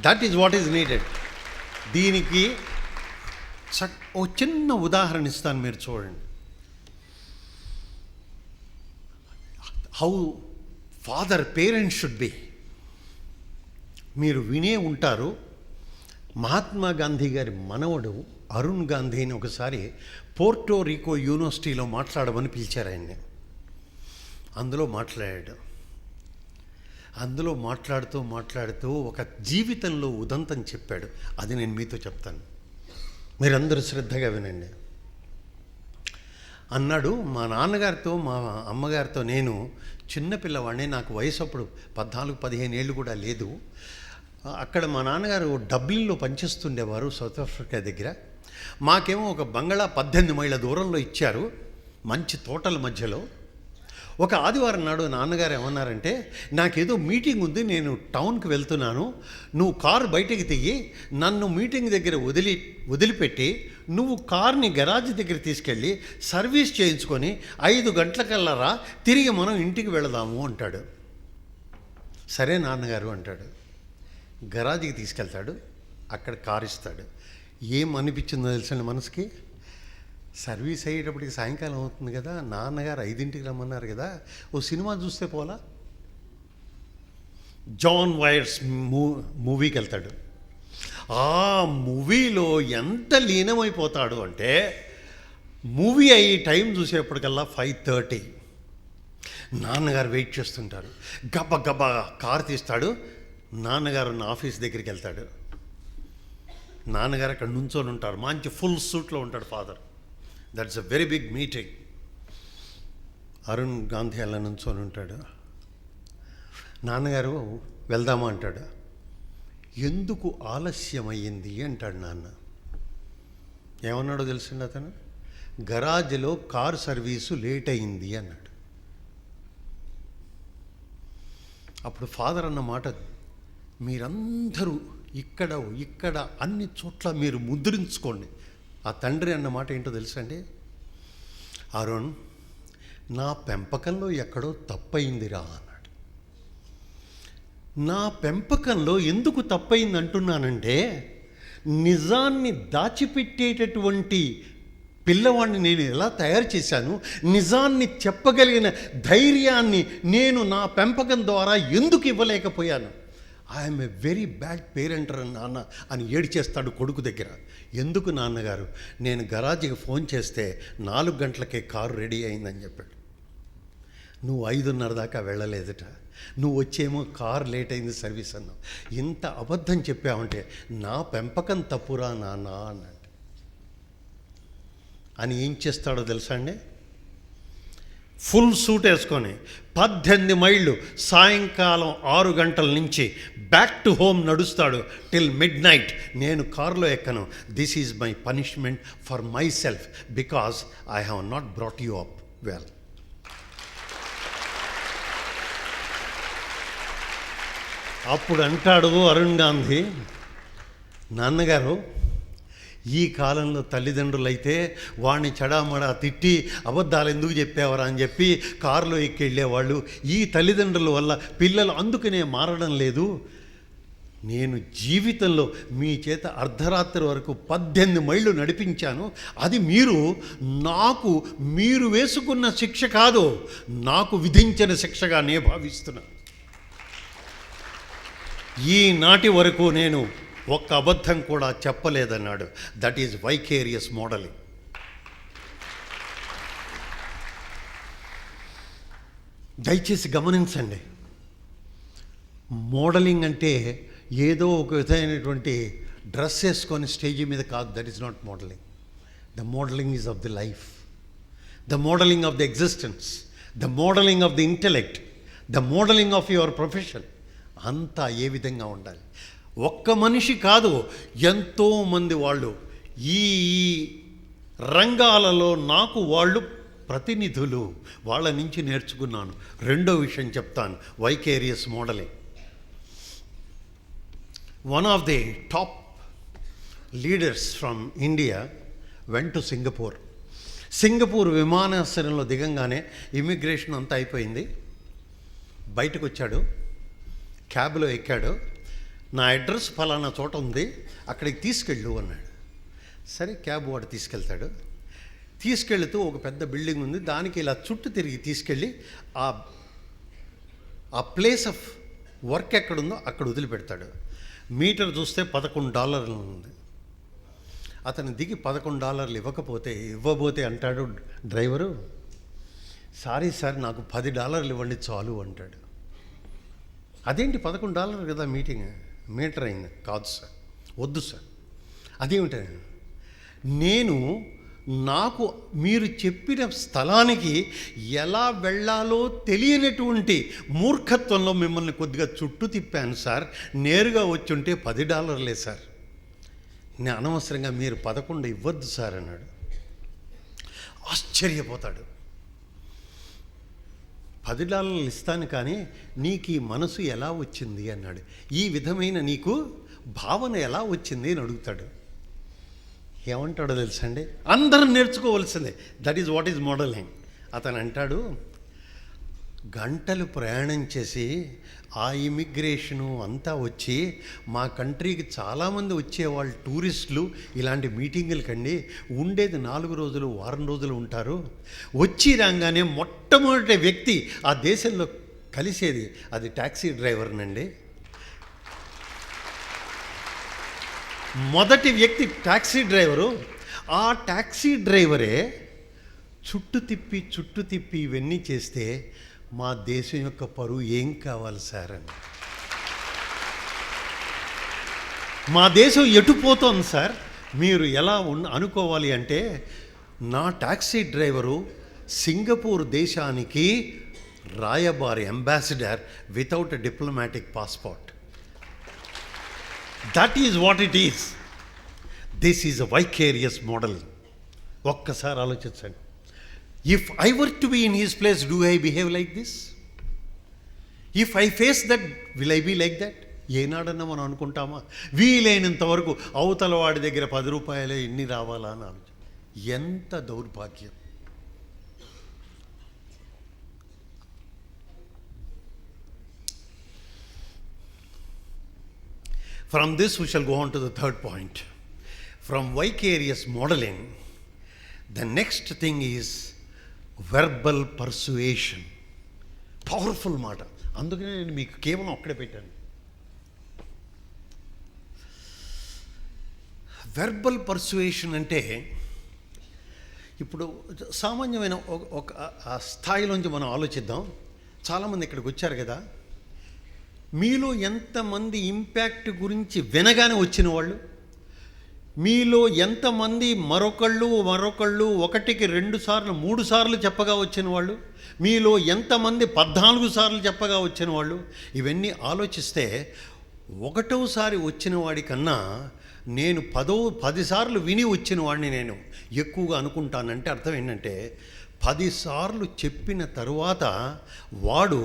That is what is needed. దీనికి ఓ చిన్న ఉదాహరణ ఇస్తాను, మీరు చూడండి. How parents should be. మీరు వినే ఉంటారు, మహాత్మా గాంధీ గారి మనవడు అరుణ్ గాంధీని ఒకసారి పోర్టోరికో యూనివర్సిటీలో మాట్లాడమని పిలిచారు ఆయన్ని. అందులో మాట్లాడుతూ ఒక జీవితంలో ఉదంతం చెప్పాడు. అది నేను మీతో చెప్తాను, మీరందరూ శ్రద్ధగా వినండి. అన్నాడు, మా నాన్నగారితో మా అమ్మగారితో నేను చిన్నపిల్లవాడిని, నాకు వయసు అప్పుడు 14-15 ఏళ్ళు కూడా లేదు. అక్కడ మా నాన్నగారు డబ్లిన్లో పనిచేస్తుండేవారు, సౌత్ ఆఫ్రికా దగ్గర. మాకేమో ఒక బంగళా 18 మైళ్ళ దూరంలో ఇచ్చారు, మంచి తోటల మధ్యలో. ఒక ఆదివారం నాడు నాన్నగారు ఏమన్నారంటే, నాకేదో మీటింగ్ ఉంది, నేను టౌన్కి వెళ్తున్నాను, నువ్వు కారు బయటికి దిగి నన్ను మీటింగ్ దగ్గర వదిలిపెట్టి నువ్వు కార్ని గరాజ్ దగ్గర తీసుకెళ్ళి సర్వీస్ చేయించుకొని 5 గంటలకల్లా రా, తిరిగి మనం ఇంటికి వెళదాము అంటాడు. సరే నాన్నగారు అంటాడు. గరాజ్కి తీసుకెళ్తాడు, అక్కడ కారు ఇస్తాడు. ఏం అనిపించిందో తెలిసిన మనసుకి, సర్వీస్ అయ్యేటప్పటికి సాయంకాలం అవుతుంది కదా, నాన్నగారు 5ంటికి రమ్మన్నారు కదా, ఓ సినిమా చూస్తే పోలా. జాన్ వైర్స్ మూవీకి వెళ్తాడు. ఆ మూవీలో ఎంత లీనమైపోతాడు అంటే, మూవీ అయ్యి టైం చూసేప్పటికల్లా 5:30. నాన్నగారు వెయిట్ చేస్తుంటారు. గబ్బ గబ్బా కారు తీస్తాడు. నాన్నగారు నా ఆఫీస్ దగ్గరికి వెళ్తాడు. నాన్నగారు అక్కడ నుంచొని ఉంటారు. మంచి ఫుల్ సూట్లో ఉంటాడు father. That's a very big meeting. Arun Gandhi అలా నుంచొని ఉంటాడు. నాన్నగారు వెళ్దామా అంటాడు. ఎందుకు ఆలస్యమయ్యింది అంటాడు నాన్న. ఏమన్నాడో తెలిసింది అతను? గరాజ్లో కారు సర్వీసు లేట్ అయింది అన్నాడు. అప్పుడు ఫాదర్ అన్న మాట, మీరందరూ ఇక్కడ అన్ని చోట్ల మీరు ముద్రించుకోండి. ఆ తండ్రి అన్న మాట ఏంటో తెలుసా అండి? అరుణ్, నా పెంపకంలో ఎక్కడో తప్పయిందిరా అన్నాడు. నా పెంపకంలో ఎందుకు తప్పయింది అంటున్నానంటే, నిజాన్ని దాచిపెట్టేటటువంటి పిల్లవాడిని నేను ఎలా తయారు చేశాను, నిజాన్ని చెప్పగలిగిన ధైర్యాన్ని నేను నా పెంపకం ద్వారా ఎందుకు ఇవ్వలేకపోయాను. I'm a very bad parent నాన్న అని ఏడ్చేస్తాడు కొడుకు దగ్గర. ఎందుకు నాన్నగారు? నేను గరాజీకి ఫోన్ చేస్తే 4 గంటలకే కారు రెడీ అయిందని చెప్పాడు. నువ్వు 5:30 దాకా వెళ్ళలేదుట. నువ్వు వచ్చేమో కారు లేట్ అయింది సర్వీస్ అన్నావు. ఇంత అబద్ధం చెప్పావంటే నా పెంపకం తప్పురా నాన్న అన్నాడు. అని ఏం చేస్తాడో తెలుసా అండి? ఫుల్ సూట్ వేసుకొని 18 మైళ్ళు సాయంకాలం 6 గంటల నుంచి బ్యాక్ టు హోమ్ నడుస్తాడు టిల్ మిడ్ నైట్. నేను కారులో ఎక్కను. This is my punishment for myself because I have not brought you up well. అప్పుడు అంటాడు అరుణ్ గాంధీ, నాన్నగారు, ఈ కాలంలో తల్లిదండ్రులైతే వాడిని చెడామడా తిట్టి అబద్ధాలు ఎందుకు చెప్పేవారా అని చెప్పి కారులో ఎక్కి వెళ్ళేవాళ్ళు. ఈ తల్లిదండ్రుల వల్ల పిల్లలు అందుకనే మారడం లేదు. నేను జీవితంలో మీ చేత అర్ధరాత్రి వరకు 18 మైళ్ళు నడిపించాను. అది మీరు వేసుకున్న శిక్ష కాదు, నాకు విధించిన శిక్షగా నే భావిస్తున్నాను. ఈనాటి వరకు నేను ఒక్క అబద్ధం కూడా చెప్పలేదన్నాడు. That is vicarious modelling. దయచేసి గమనించండి, మోడలింగ్ అంటే ఏదో ఒక విధమైనటువంటి డ్రెస్ వేసుకొని స్టేజీ మీద కాదు. That is not modelling. The modelling is of the life, the modelling of the existence, the modelling of the intellect, the modelling of your profession. అంతా ఏ విధంగా ఉండాలి? ఒక్క మనిషి కాదు, ఎంతోమంది వాళ్ళు ఈ రంగాలలో నాకు వాళ్ళు ప్రతినిధులు. వాళ్ళ నుంచి నేర్చుకున్నాను. రెండో విషయం చెప్తాను, vicarious modelling. One of the top leaders from India went to Singapore. Singapore విమానాశ్రయంలో దిగంగానే ఇమిగ్రేషన్ అంతా అయిపోయింది. బయటకు వచ్చాడు, క్యాబ్లో ఎక్కాడు. నా అడ్రస్ ఫలానా చోట ఉంది, అక్కడికి తీసుకెళ్ళు అన్నాడు. సరే, క్యాబ్ వాడు తీసుకెళ్తాడు. తీసుకెళ్తూ ఒక పెద్ద బిల్డింగ్ ఉంది, దానికి ఇలా చుట్టూ తిరిగి తీసుకెళ్ళి ఆ ప్లేస్ ఆఫ్ వర్క్ ఎక్కడుందో అక్కడ వదిలిపెడతాడు. మీటర్ చూస్తే $11 ఉంది. అతను దిగి $11 ఇవ్వబోతే అంటాడు డ్రైవరు, సారీ సార్, నాకు $10 ఇవ్వండి చాలు అంటాడు. అదేంటి $11 కదా మీటర్ అయింది? కాదు సార్, వద్దు సార్. అదేమిటి? నాకు మీరు చెప్పిన స్థలానికి ఎలా వెళ్ళాలో తెలియనటువంటి మూర్ఖత్వంలో మిమ్మల్ని కొద్దిగా చుట్టూ తిప్పాను సార్. నేరుగా వచ్చి ఉంటే $10 సార్. నేను అనవసరంగా మీరు 11 ఇవ్వద్దు సార్ అన్నాడు. ఆశ్చర్యపోతాడు. $10 ఇస్తాను, కానీ నీకు ఈ మనసు ఎలా వచ్చింది అన్నాడు. ఈ విధమైన నీకు భావన ఎలా వచ్చింది అని అడుగుతాడు. ఏమంటాడో తెలుసండి? అందరం నేర్చుకోవాల్సిందే. That is what is modelling. అతను అంటాడు, గంటలు ప్రయాణం చేసి ఆ ఇమిగ్రేషను అంతా వచ్చి మా కంట్రీకి చాలామంది వచ్చేవాళ్ళు టూరిస్టులు ఇలాంటి మీటింగులకండి. ఉండేది 4 రోజులు, వారం రోజులు ఉంటారు. వచ్చి రాగానే మొట్టమొదటి వ్యక్తి ఆ దేశంలో కలిసేది అది ట్యాక్సీ డ్రైవర్నండి. మొదటి వ్యక్తి ట్యాక్సీ డ్రైవరు. ఆ ట్యాక్సీ డ్రైవరే చుట్టు తిప్పి ఇవన్నీ చేస్తే మా దేశం యొక్క పరువు ఏం కావాలి సార్ అని. మా దేశం ఎటుపోతోంది సార్, మీరు ఎలా అనుకోవాలి అంటే, నా టాక్సీ డ్రైవరు సింగపూర్ దేశానికి రాయబారి, ambassador without a diplomatic passport. That is what it is. This is a vicarious model. ఒక్కసారి ఆలోచించండి. If I were to be in his place, do I behave like this? If I face that, will I be like that? ఏనాడన్నా మనం అనుకుంటామా? వీలైనంత వరకు అవతల వాడి దగ్గర 10 రూపాయలే ఇన్ని రావాలా అని ఆలోచన. ఎంత దౌర్భాగ్యం. From this we shall go on to the third point. From vicarious modeling, the next thing is verbal persuasion. Powerful మాట. అందుకనే నేను మీకు కేవలం ఒక్కడే పెట్టాను. వెర్బల్ పర్సుయేషన్ అంటే, ఇప్పుడు సామాన్యమైన ఒక స్థాయిలోంచి మనం ఆలోచిద్దాం. చాలామంది ఇక్కడికి వచ్చారు కదా, మీలో ఎంతమంది ఇంపాక్ట్ గురించి వినగానే వచ్చిన వాళ్ళు, మీలో ఎంతమంది మరొకళ్ళు 1కి 2 సార్లు 3 సార్లు చెప్పగా వచ్చిన వాళ్ళు, మీలో ఎంతమంది 14 సార్లు చెప్పగా వచ్చిన వాళ్ళు, ఇవన్నీ ఆలోచిస్తే 1వసారి వచ్చిన వాడి కన్నా నేను 10 సార్లు విని వచ్చిన వాడిని నేను ఎక్కువగా అనుకుంటానంటే అర్థం ఏంటంటే, 10 సార్లు చెప్పిన తరువాత వాడు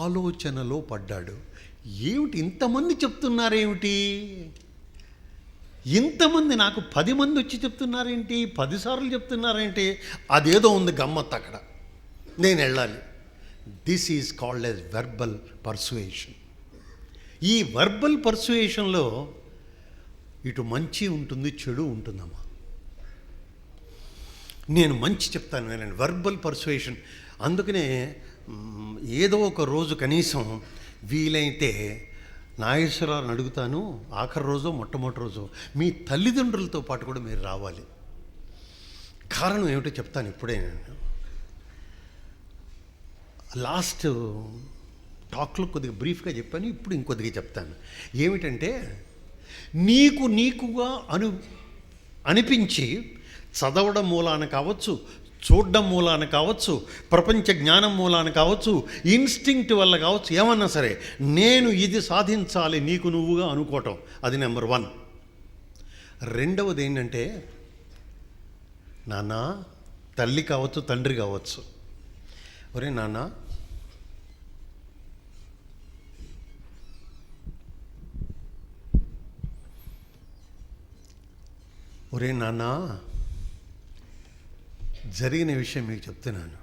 ఆలోచనలో పడ్డాడు. ఏమిటి ఇంతమంది చెప్తున్నారేమిటి, ఇంతమంది నాకు 10 మంది వచ్చి చెప్తున్నారేంటి, 10 సార్లు చెప్తున్నారేంటి, అదేదో ఉంది గమ్మత్ అక్కడ, నేను వెళ్ళాలి. This is called as verbal persuasion. ఈ వెర్బల్ పర్సుయేషన్లో ఇటు మంచి ఉంటుంది, చెడు ఉంటుందమ్మా. నేను మంచి చెప్తాను వినండి, వెర్బల్ పర్సుయేషన్. అందుకనే ఏదో ఒక రోజు కనీసం వీలైతే నాగేశ్వరరావుని అడుగుతాను, ఆఖరి రోజు మొట్టమొదటి రోజు మీ తల్లిదండ్రులతో పాటు కూడా మీరు రావాలి. కారణం ఏమిటో చెప్తాను ఇప్పుడే. నేను లాస్ట్ టాక్లో కొద్దిగా బ్రీఫ్గా చెప్పాను, ఇప్పుడు ఇంకొద్దిగా చెప్తాను. ఏమిటంటే, నీకుగా అనిపించి చదవడం మూలాన కావచ్చు, చూడడం మూలాన కావచ్చు, ప్రపంచ జ్ఞానం మూలాన కావచ్చు, ఇన్స్టింక్ట్ వల్ల కావచ్చు, ఏమన్నా సరే నేను ఇది సాధించాలి నీకు నువ్వుగా అనుకోవటం, అది నెంబర్ 1. రెండవది ఏంటంటే, నాన్న, తల్లి కావచ్చు, తండ్రి కావచ్చు, ఒరే నాన్న, ఒరే నాన్న, జరిగిన విషయం మీకు చెప్తున్నాను.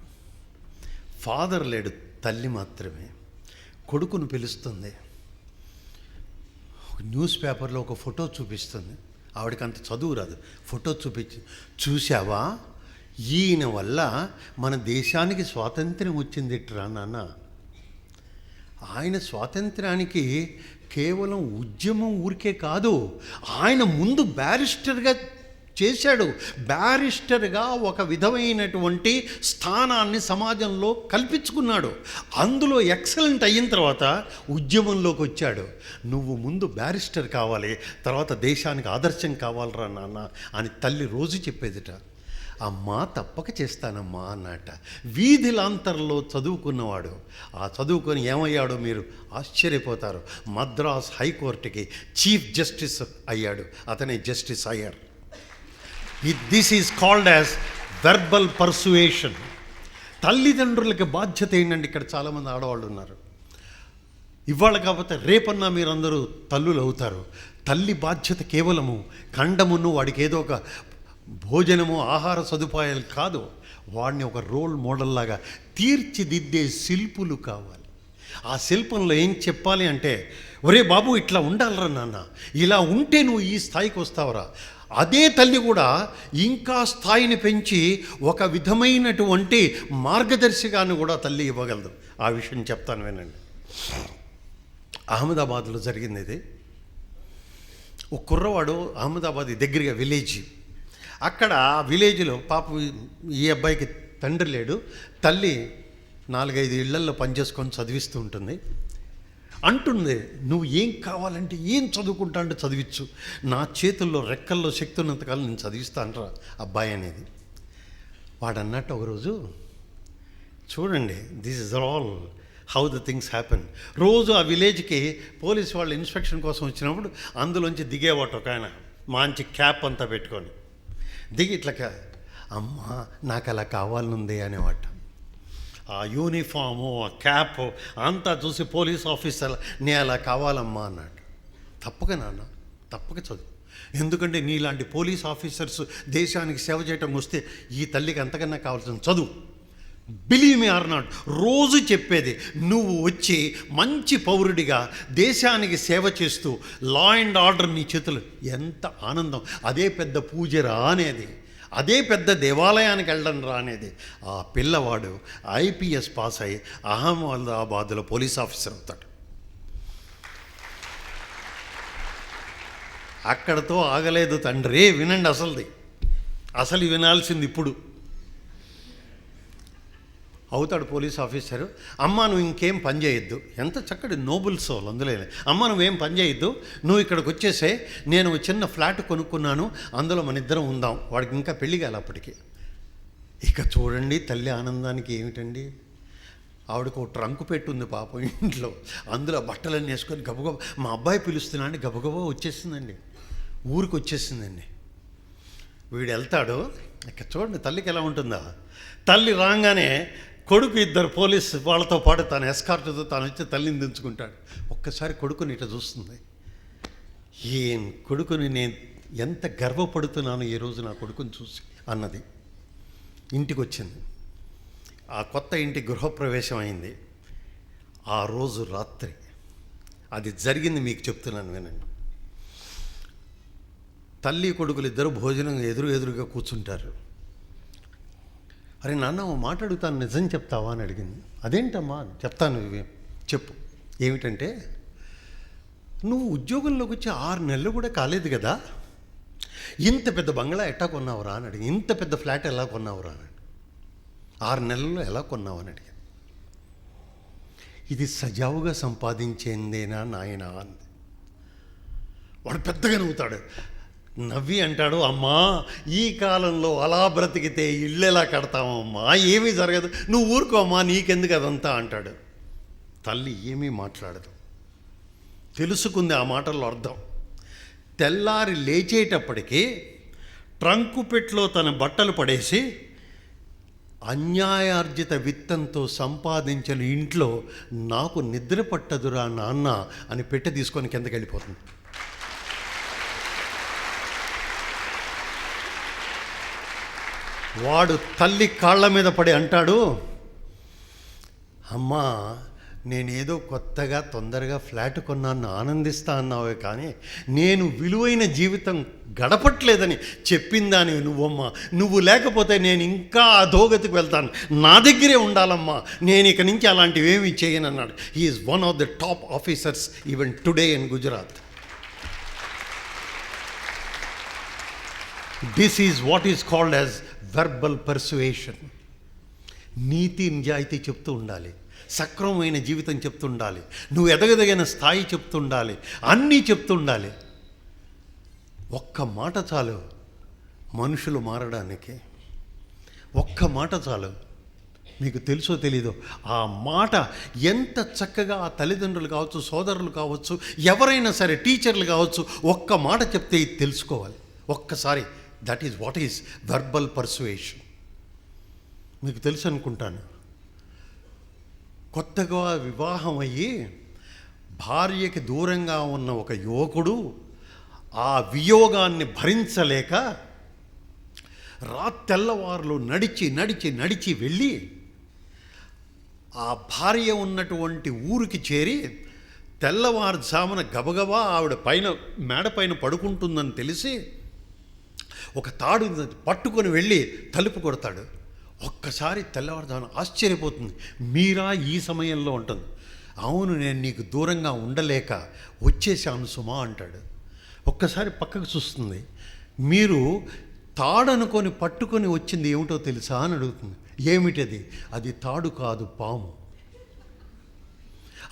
ఫాదర్ లేడు, తల్లి మాత్రమే. కొడుకును పిలుస్తుంది, న్యూస్ పేపర్లో ఒక ఫోటో చూపిస్తుంది. ఆవిడకి అంత చదువు రాదు, ఫోటో చూపించి, చూసావా ఈయన వల్ల మన దేశానికి స్వాతంత్ర్యం వచ్చిందిట్రా నాన్న. ఆయన స్వాతంత్ర్యానికి కేవలం ఉద్యమం ఊరికే కాదు, ఆయన ముందు బ్యారిస్టర్గా చేశాడు. బ్యారిస్టర్గా ఒక విధమైనటువంటి స్థానాన్ని సమాజంలో కల్పించుకున్నాడు. అందులో ఎక్సలెంట్ అయిన తర్వాత ఉద్యమంలోకి వచ్చాడు. నువ్వు ముందు బ్యారిస్టర్ కావాలి, తర్వాత దేశానికి ఆదర్శం కావాలరా నాన్న అని తల్లి రోజు చెప్పేదిట. అమ్మా తప్పక చేస్తానమ్మా అన్నట. వీధిలాంతర్లో చదువుకున్నవాడు, ఆ చదువుకొని ఏమయ్యాడో మీరు ఆశ్చర్యపోతారు. మద్రాస్ హైకోర్టుకి చీఫ్ జస్టిస్ అయ్యాడు. అతనే జస్టిస్ అయ్యారు. This is called as verbal persuasion. తల్లిదండ్రులకి బాధ్యత ఏంటండి? ఇక్కడ చాలామంది ఆడవాళ్ళు ఉన్నారు. ఇవాళ కాకపోతే రేపన్నా మీరందరూ తల్లులు అవుతారు. తల్లి బాధ్యత కేవలము ఖండమును వాడికి ఏదో ఒక భోజనము, ఆహార సదుపాయాలు కాదు, వాడిని ఒక రోల్ మోడల్ లాగా తీర్చిదిద్దే శిల్పులు కావాలి. ఆ శిల్పంలో ఏం చెప్పాలి అంటే, ఒరే బాబు ఇట్లా ఉండాలరా నాన్న, ఇలా ఉంటే నువ్వు ఈ స్థాయికి వస్తావురా. అదే తల్లి కూడా ఇంకా స్థాయిని పెంచి ఒక విధమైనటువంటి మార్గదర్శకాన్ని కూడా తల్లి ఇవ్వగలదు. ఆ విషయం చెప్తాను వినండి. అహ్మదాబాద్లో జరిగింది ఇది. ఒక కుర్రవాడు, అహ్మదాబాద్ దగ్గరగా విలేజ్, అక్కడ విలేజ్లో పాప ఈ అబ్బాయికి తండ్రి లేడు, తల్లి 4-5 ఇళ్లల్లో పనిచేసుకొని చదివిస్తూ ఉంటుంది. అంటుంది, నువ్వు ఏం కావాలంటే ఏం చదువుకుంటా అంటే చదివించు, నా చేతుల్లో రెక్కల్లో శక్తి ఉన్నంతకాలం నేను చదివిస్తానరా అబ్బాయి అనేది. వాడు అన్నట్టు ఒకరోజు, చూడండి, this is all how the things happen. రోజు ఆ విలేజ్కి పోలీస్ వాళ్ళు ఇన్స్పెక్షన్ కోసం వచ్చినప్పుడు అందులోంచి దిగేవాట ఒక ఆయన, మంచి క్యాప్ అంతా పెట్టుకొని దిగి ఇట్లా, అమ్మా నాకు అలా కావాలనుంది అనేవాట. ఆ యూనిఫాము, ఆ క్యాప్ అంతా చూసి పోలీస్ ఆఫీసర్, నే అలా కావాలమ్మా అన్నాడు. తప్పక నాన్న, తప్పక చదువు, ఎందుకంటే నీలాంటి పోలీస్ ఆఫీసర్స్ దేశానికి సేవ చేయటం వస్తే ఈ తల్లికి అంతకన్నా కావాల్సిన చదువు. బిలీవ్ మీ ఆర్ నాట్, రోజు చెప్పేది, నువ్వు వచ్చి మంచి పౌరుడిగా దేశానికి సేవ చేస్తూ లా అండ్ ఆర్డర్ నీ చేతులు, ఎంత ఆనందం, అదే పెద్ద పూజరా అనేది, అదే పెద్ద దేవాలయానికి వెళ్ళడం రా అనేది. ఆ పిల్లవాడు IPS పాస్ అయ్యి అహ్మదాబాద్లో పోలీస్ ఆఫీసర్ అవుతాడు. అక్కడతో ఆగలేదు తండ్రి, వినండి అసలు వినాల్సింది ఇప్పుడు. అవుతాడు పోలీస్ ఆఫీసరు. అమ్మ నువ్వు ఇంకేం పని చేయొద్దు, ఎంత చక్కటి నోబుల్ సోల్ అందులో. అమ్మ నువ్వేం పని చేయొద్దు, నువ్వు ఇక్కడికి వచ్చేసే, నేను చిన్న ఫ్లాట్ కొనుక్కున్నాను, అందులో మన ఇద్దరం ఉందాం. వాడికి ఇంకా పెళ్లి కాలే అప్పటికి. ఇక చూడండి తల్లి ఆనందానికి ఏమిటండి, ఆవిడకు ఒక ట్రంకు పెట్టుంది పాపం ఇంట్లో, అందులో బట్టలన్నీ వేసుకొని గబగబా, మా అబ్బాయి పిలుస్తున్నా అని గబగబా వచ్చేసిందండి, ఊరికి వచ్చేసిందండి. వీడు వెళ్తాడు. ఇక చూడండి తల్లికి ఎలా ఉంటుందా. తల్లి రాగానే కొడుకు ఇద్దరు పోలీస్ వాళ్ళతో పాటు తన ఎస్కార్ట్తో తాను వచ్చి తల్లిని దించుకుంటాడు. ఒక్కసారి కొడుకుని ఇట్లా చూస్తుంది. ఏం కొడుకుని, నేను ఎంత గర్వపడుతున్నాను ఈరోజు నా కొడుకుని చూసి అన్నది. ఇంటికి వచ్చింది. ఆ కొత్త ఇంటి గృహప్రవేశం అయింది. ఆ రోజు రాత్రి అది జరిగింది మీకు చెప్తున్నాను వినండి. తల్లి కొడుకులు ఇద్దరు భోజనం ఎదురుగా కూర్చుంటారు. అరే నాన్న ఓ మాట అడుగుతాను, నిజం చెప్తావా అని అడిగింది. అదేంటమ్మా, చెప్తాను, చెప్పు. ఏమిటంటే, నువ్వు ఉద్యోగంలోకి వచ్చి 6 నెలలు కూడా కాలేదు కదా, ఇంత పెద్ద బంగ్లా ఎట్టా కొన్నావురా అని అడిగి, ఇంత పెద్ద ఫ్లాట్ ఎలా కొన్నావురా అని, 6 నెలల్లో ఎలా కొన్నావు అని అడిగాను. ఇది సజావుగా సంపాదించేందేనా నాయనా అంది. వాడు పెద్దగా నవ్వుతాడు. నవ్వి అంటాడు, అమ్మా ఈ కాలంలో అలా బ్రతికితే ఇళ్ళు ఎలా కడతామమ్మా, ఏమీ జరగదు, నువ్వు ఊరుకోమ్మా, నీకెందుకు అదంతా అంటాడు. తల్లి ఏమీ మాట్లాడదు, తెలుసుకుంది ఆ మాటల్లో అర్థం. తెల్లారి లేచేటప్పటికీ ట్రంకు పెట్లో తన బట్టలు పడేసి, అన్యాయార్జిత విత్తంతో సంపాదించిన ఇంట్లో నాకు నిద్ర పట్టదురా నాన్న అని పెట్టె తీసుకొని కిందకి వెళ్ళిపోతుంది. వాడు తల్లి కాళ్ళ మీద పడి అంటాడు, అమ్మా నేనేదో కొత్తగా తొందరగా ఫ్లాట్ కొన్నాను ఆనందిస్తా అన్నావే, కానీ నేను విలువైన జీవితం గడపట్లేదని చెప్పిందాని నువ్వమ్మా, నువ్వు లేకపోతే నేను ఇంకా అధోగతికి వెళ్తాను, నా దగ్గరే ఉండాలమ్మా, నేను ఇక నుంచి అలాంటివి ఏమీ చేయను అన్నాడు. He is one of the top officers even today in Gujarat. This is what is called as verbal persuasion. నీతి నిజాయితీ చెప్తూ ఉండాలి, సక్రమమైన జీవితం చెప్తుండాలి, నువ్వు ఎదగదగిన స్థాయి చెప్తుండాలి, అన్నీ చెప్తుండాలి. ఒక్క మాట చాలు మనుషులు మారడానికి, ఒక్క మాట చాలు. మీకు తెలుసో తెలీదో, ఆ మాట ఎంత చక్కగా ఆ తల్లిదండ్రులు కావచ్చు, సోదరులు కావచ్చు, ఎవరైనా సరే, టీచర్లు కావచ్చు, ఒక్క మాట చెప్తే ఇది తెలుసుకోవాలి ఒక్కసారి. That is what is verbal persuasion. మీకు తెలుసు అనుకుంటాను, కొత్తగా వివాహం అయ్యి భార్యకి దూరంగా ఉన్న ఒక యువకుడు ఆ వియోగాన్ని భరించలేక తెల్లవారులు నడిచి వెళ్ళి ఆ భార్య ఉన్నటువంటి ఊరికి చేరి తెల్లవారుజామున గబగబా ఆవిడ మేడ పైన పడుకుంటుందని తెలిసి ఒక తాడు పట్టుకొని వెళ్ళి తలుపు కొడతాడు. ఒక్కసారి తెల్లవారుజామున ఆశ్చర్యపోతుంది. మీరా ఈ సమయంలో ఉంటుంది. అవును, నేను నీకు దూరంగా ఉండలేక వచ్చేసాను సుమా అంటాడు. ఒక్కసారి పక్కకు చూస్తుంది. మీరు తాడనుకొని పట్టుకొని వచ్చింది ఏమిటో తెలుసా అని అడుగుతుంది. ఏమిటది? అది తాడు కాదు, పాము.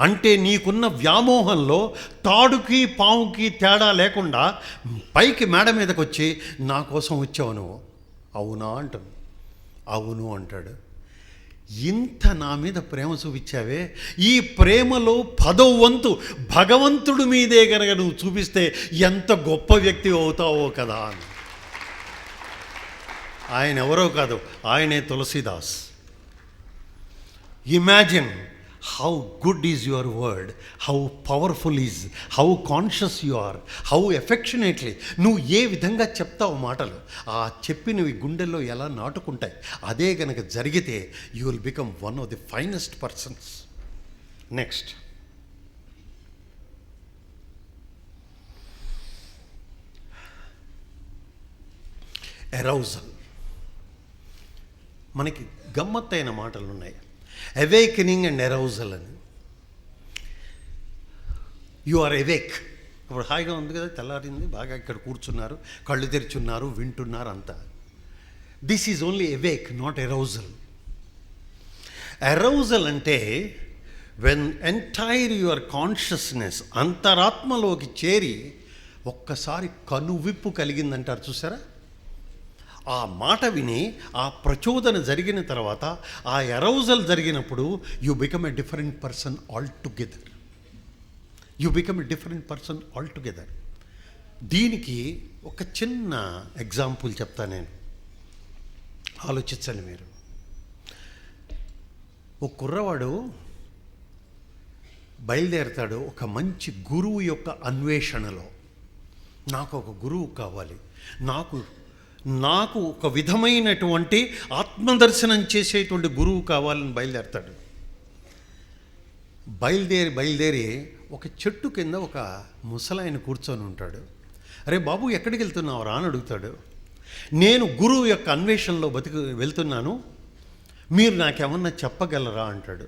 అంటే నీకున్న వ్యామోహంలో తాడుకి పాముకి తేడా లేకుండా పైకి మేడ మీదకి వచ్చి నా కోసం వచ్చావు నువ్వు. అవునా అంటాను. అవును అంటాడు. ఇంత నా మీద ప్రేమ చూపించావే, ఈ ప్రేమలో 10వ వంతు భగవంతుడి మీదే కనుక నువ్వు చూపిస్తే ఎంత గొప్ప వ్యక్తి అవుతావో కదా అని. ఆయన ఎవరో కాదు, ఆయనే Tulsidas. Imagine how good is your word, how powerful is, how conscious you are, how affectionately నువ్వు ఏ విధంగా చెప్తావు మాటలు, ఆ చెప్పినవి గుండెల్లో ఎలా నాటుకుంటాయి. అదే కనుక జరిగితే you will become one of the finest persons. Next, arousal. మనకి గమ్మత్తైన మాటలు ఉన్నాయి, అవేకెనింగ్ అండ్ అరౌజల్ అని. You are awake. ఇప్పుడు హాయిగా ఉంది కదా, తెల్లారింది, బాగా ఇక్కడ కూర్చున్నారు, కళ్ళు తెరిచున్నారు, వింటున్నారు అంతా. This is only awake, not arousal. Arousal అంటే వెన్ ఎంటైర్ యువర్ కాన్షియస్నెస్ అంతరాత్మలోకి చేరి ఒక్కసారి కనువిప్పు కలిగిందంటారు చూసారా. ఆ మాట విని ఆ ప్రచోదన జరిగిన తర్వాత, ఆ అరౌజల్ జరిగినప్పుడు you become a different person all together. You become a different person all together. దీనికి ఒక చిన్న ఎగ్జాంపుల్ చెప్తా నేను, ఆలోచించండి మీరు. ఒక కుర్రవాడు బయలుదేరతాడు ఒక మంచి గురువు యొక్క అన్వేషణలో. నాకు ఒక గురువు కావాలి, నాకు ఒక విధమైనటువంటి ఆత్మదర్శనం చేసేటువంటి గురువు కావాలని బయలుదేరతాడు. బయలుదేరి ఒక చెట్టు కింద ఒక ముసలాయన కూర్చొని ఉంటాడు. అరే బాబు, ఎక్కడికి వెళ్తున్నావురా అని అడుగుతాడు. నేను గురువు యొక్క అన్వేషణలో వెళ్తున్నాను, మీరు నాకేమన్నా చెప్పగలరా అంటాడు.